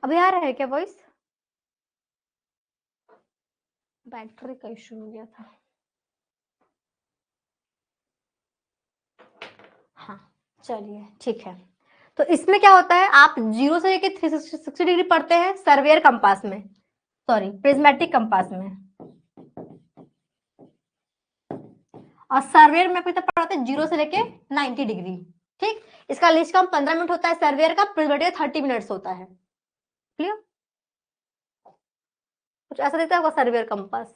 अभी आ रहा है क्या वॉइस? बैटरी का इशू हो गया था। हाँ, चलिए ठीक है। तो इसमें क्या होता है, आप 0 से लेके 360 डिग्री पढ़ते हैं सर्वेयर कंपास में, सॉरी प्रिज्मेटिक कंपास में, और सर्वेयर में अभी तक पढ़ाते हैं 0 से लेके 90 डिग्री। ठीक, इसका लिस्ट का 15 मिनट होता है सर्वेयर का, प्रिज्मेटिक 30 मिनट्स होता है। क्लियर? कुछ ऐसा दिखता है आपका सर्वेयर कंपास,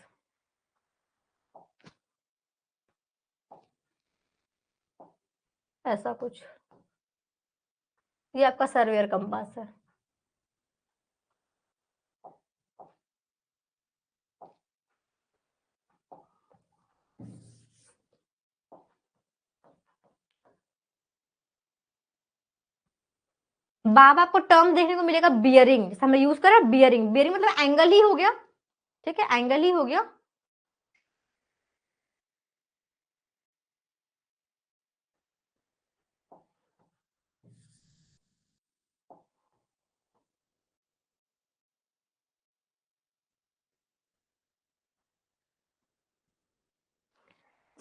ऐसा कुछ, ये आपका सर्वेयर कंपास है। बाब आपको टर्म देखने को मिलेगा बियरिंग, जैसे हमने यूज करा बियरिंग, बियरिंग मतलब एंगल ही हो गया। ठीक है, एंगल ही हो गया।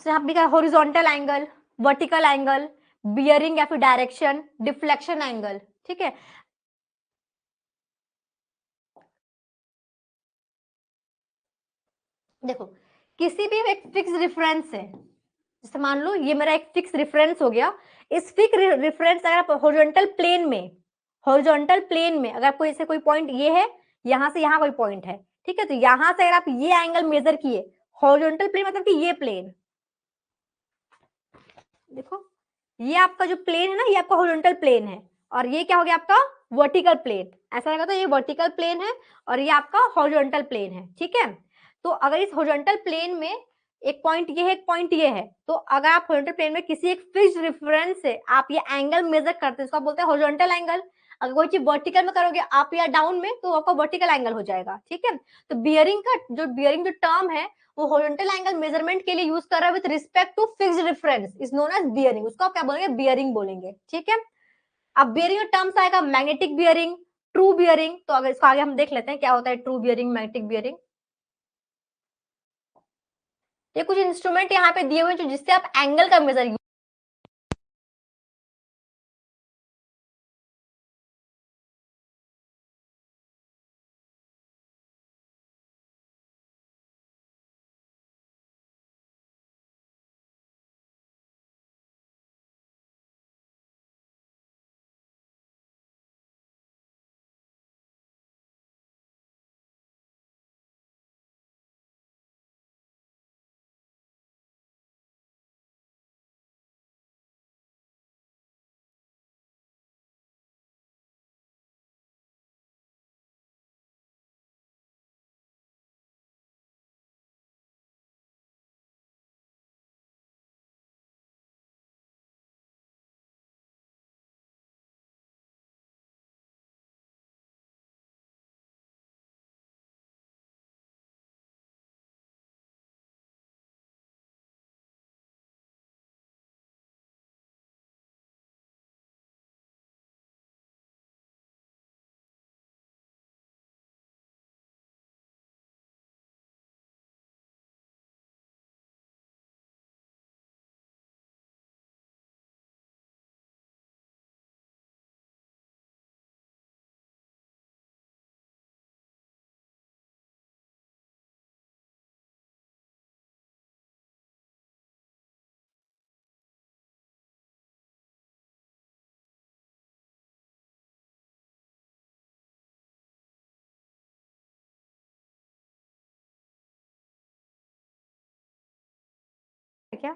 यहाँ भी क्या, horizontal angle, vertical angle, bearing या फिर डायरेक्शन, डिफ्लेक्शन एंगल। ठीक है, देखो किसी भी एक फिक्स रेफरेंस है, जैसे मान लो ये मेरा एक फिक्स रेफरेंस हो गया, इस फिक्स रेफरेंस अगर आप हॉरिजॉन्टल प्लेन में, हॉरिजॉन्टल प्लेन में अगर कोई से कोई पॉइंट ये है, यहां से यहां कोई पॉइंट है, ठीक है, तो यहां से अगर आप ये एंगल मेजर किए, हॉरिजॉन्टल प्लेन मतलब कि ये प्लेन, देखो ये आपका जो प्लेन है ना, ये आपका हॉरिजॉन्टल प्लेन है, और ये क्या हो गया आपका वर्टिकल प्लेन, ऐसा लगा तो ये वर्टिकल प्लेन है और ये आपका हॉरिजॉन्टल प्लेन है। ठीक है, तो अगर इस हॉरिजॉन्टल प्लेन में एक पॉइंट ये है, एक पॉइंट ये है, तो अगर आप हॉरिजॉन्टल प्लेन में किसी एक फिक्स्ड रेफरेंस से आप ये एंगल मेजर करते हैं, इसको आप बोलते हैं हॉरिजॉन्टल एंगल। अगर कोई चीज वर्टिकल में करोगे आप या डाउन में, तो आपका वर्टिकल एंगल हो जाएगा। ठीक है, तो बियरिंग जो टर्म है, वो हॉरिजॉन्टल एंगल मेजरमेंट के लिए यूज कर रहा है with respect to fixed reference, is known as bearing. उसको आप क्या बोलेंगे, बियरिंग बोलेंगे। ठीक है, अब बियरिंग टर्म्स आएगा मैग्नेटिक बियरिंग, ट्रू बियरिंग। तो अगर इसको आगे हम देख लेते हैं क्या होता है ट्रू बियरिंग, मैग्नेटिक बियरिंग। ये कुछ इंस्ट्रूमेंट यहाँ पे दिए हुए हैं जो जिससे आप एंगल का मेजर, क्या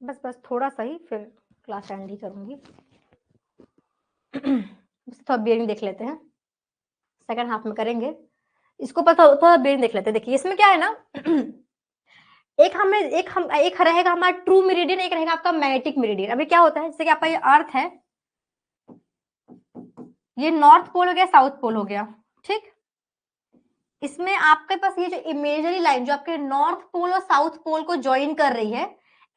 बस बस थोड़ा सा ही, फिर क्लास एंड ही करूंगी। थोड़ा बियरिंग देख लेते हैं। सेकंड हाफ में करेंगे। इसको पता थोड़ा ब्रेन देख लेते हैं। देखिए इसमें क्या है ना एक रहेगा हमारा ट्रू मेरिडियन, एक रहेगा आपका मैग्नेटिक मेरिडियन। अभी क्या होता है, जैसे कि आपका ये अर्थ है, ये नॉर्थ पोल हो गया, साउथ पोल हो गया, ठीक। इसमें आपके पास ये जो इमेजरी लाइन जो आपके नॉर्थ पोल और साउथ पोल को ज्वाइन कर रही है,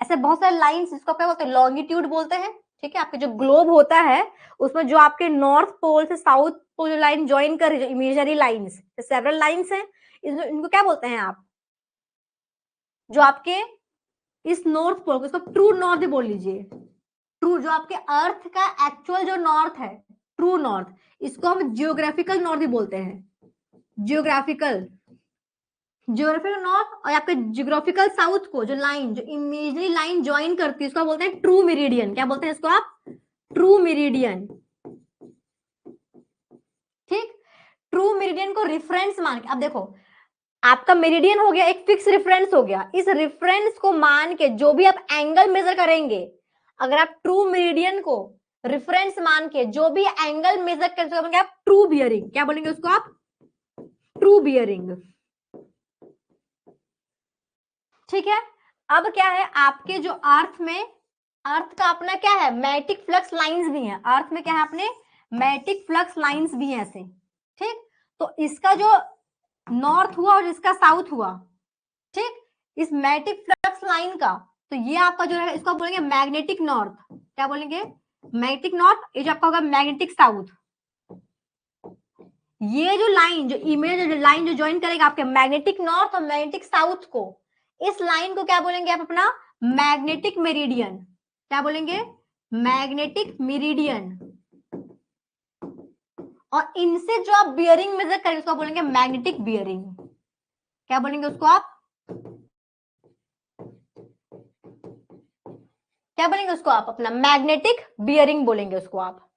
ऐसे बहुत सारे लाइंस, इसको क्या बोलते हैं, लॉन्गिट्यूड बोलते हैं, ठीक है। आपके जो ग्लोब होता है उसमें जो आपके नॉर्थ पोल से साउथ पोल लाइन ज्वाइन कर रही है, जो इमेजरी लाइंस, सेवरल लाइंस हैं, इनको क्या बोलते हैं आप, जो आपके इस नॉर्थ पोल को, इसको ट्रू नॉर्थ बोल लीजिए। ट्रू जो आपके अर्थ का एक्चुअल जो नॉर्थ है, ट्रू नॉर्थ, इसको हम जियोग्राफिकल नॉर्थ भी बोलते हैं, जियोग्राफिकल नॉर्थ। और आपके जियोग्राफिकल साउथ को जो लाइन, जो इमेजरी लाइन ज्वाइन करती है, उसको बोलते हैं ट्रू मेरिडियन। क्या बोलते हैं इसको आप, ट्रू मेरिडियन, ठीक। ट्रू मेरिडियन को रेफरेंस मान के, अब देखो आपका मेरिडियन हो गया एक फिक्स रेफरेंस हो गया, इस रेफरेंस को मान के जो भी आप एंगल मेजर करेंगे, अगर आप ट्रू मेरिडियन को रेफरेंस मान के जो भी एंगल मेजर करेंगे आप ट्रू बियरिंग, क्या बोलेंगे उसको आप, ट्रू बियरिंग, ठीक है। अब क्या है, आपके जो अर्थ में, अर्थ का अपना क्या है, मैग्नेटिक फ्लक्स लाइंस भी है, अर्थ में क्या है अपने मैग्नेटिक फ्लक्स लाइंस भी है ऐसे, ठीक। तो इसका जो नॉर्थ हुआ और इसका साउथ हुआ, ठीक, इस मैग्नेटिक फ्लक्स लाइन का, तो ये आपका जो है इसको बोलेंगे मैग्नेटिक नॉर्थ, क्या बोलेंगे, मैग्नेटिक नॉर्थ। ये जो आपका होगा मैग्नेटिक साउथ। ये जो लाइन, जो इमेज जो लाइन जो ज्वाइन करेगा आपके मैग्नेटिक नॉर्थ और मैग्नेटिक साउथ को, इस लाइन को क्या बोलेंगे आप अपना, मैग्नेटिक मेरिडियन। क्या बोलेंगे, मैग्नेटिक मेरिडियन। और इनसे जो आप बियरिंग मेजर करेंगे उसको बोलेंगे मैग्नेटिक बियरिंग। क्या बोलेंगे उसको आप, क्या बोलेंगे उसको आप, अपना मैग्नेटिक बियरिंग बोलेंगे उसको आप।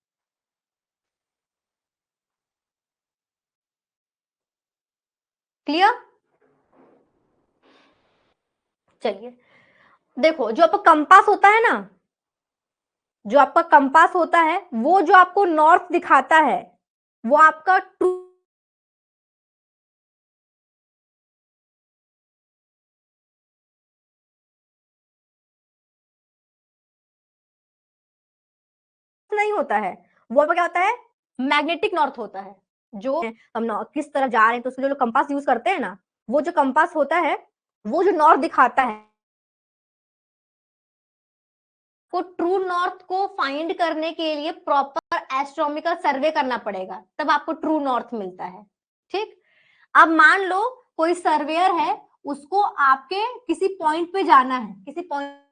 क्लियर। चलिए देखो, जो आपका कंपास होता है ना, जो आपका कंपास होता है वो जो आपको नॉर्थ दिखाता है वो आपका ट्रू नहीं होता है, वो आपका क्या होता है, मैग्नेटिक नॉर्थ होता है। जो हम किस तरफ जा रहे हैं तो उसके लिए जो कंपास यूज करते हैं ना, वो जो कंपास होता है वो जो नॉर्थ दिखाता है, को ट्रू नॉर्थ को फाइंड करने के लिए प्रॉपर एस्ट्रोनॉमिकल सर्वे करना पड़ेगा, तब आपको ट्रू नॉर्थ मिलता है, ठीक। अब मान लो कोई सर्वेयर है, उसको आपके किसी पॉइंट पे जाना है, किसी पॉइंट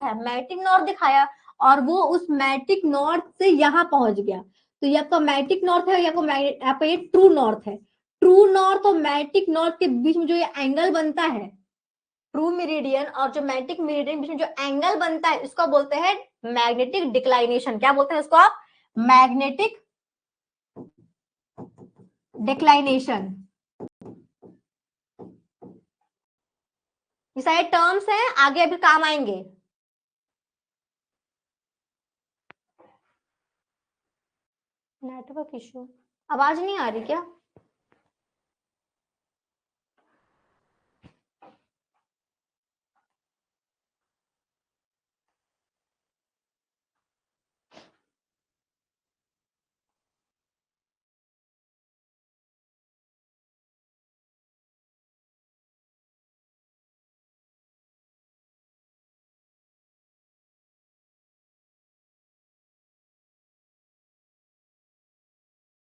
है, मैग्नेटिक नॉर्थ दिखाया और वो उस मैग्नेटिक नॉर्थ से यहाँ पहुंच गया, तो ये आपका मैग्नेटिक नॉर्थ है, आपका ये ट्रू नॉर्थ है। ट्रू नॉर्थ और मैग्नेटिक नॉर्थ के बीच में जो ये एंगल बनता है, ट्रू मेरिडियन और जो मैग्नेटिक मेरिडियन बीच में जो एंगल बनता है, इसको बोलते हैं मैग्नेटिक डिक्लाइनेशन। क्या बोलते हैं इसको आप, मैग्नेटिक डिक्लाइनेशन। ये सारे टर्म्स हैं, आगे अभी काम आएंगे। नेटवर्क इशू, आवाज नहीं आ रही क्या?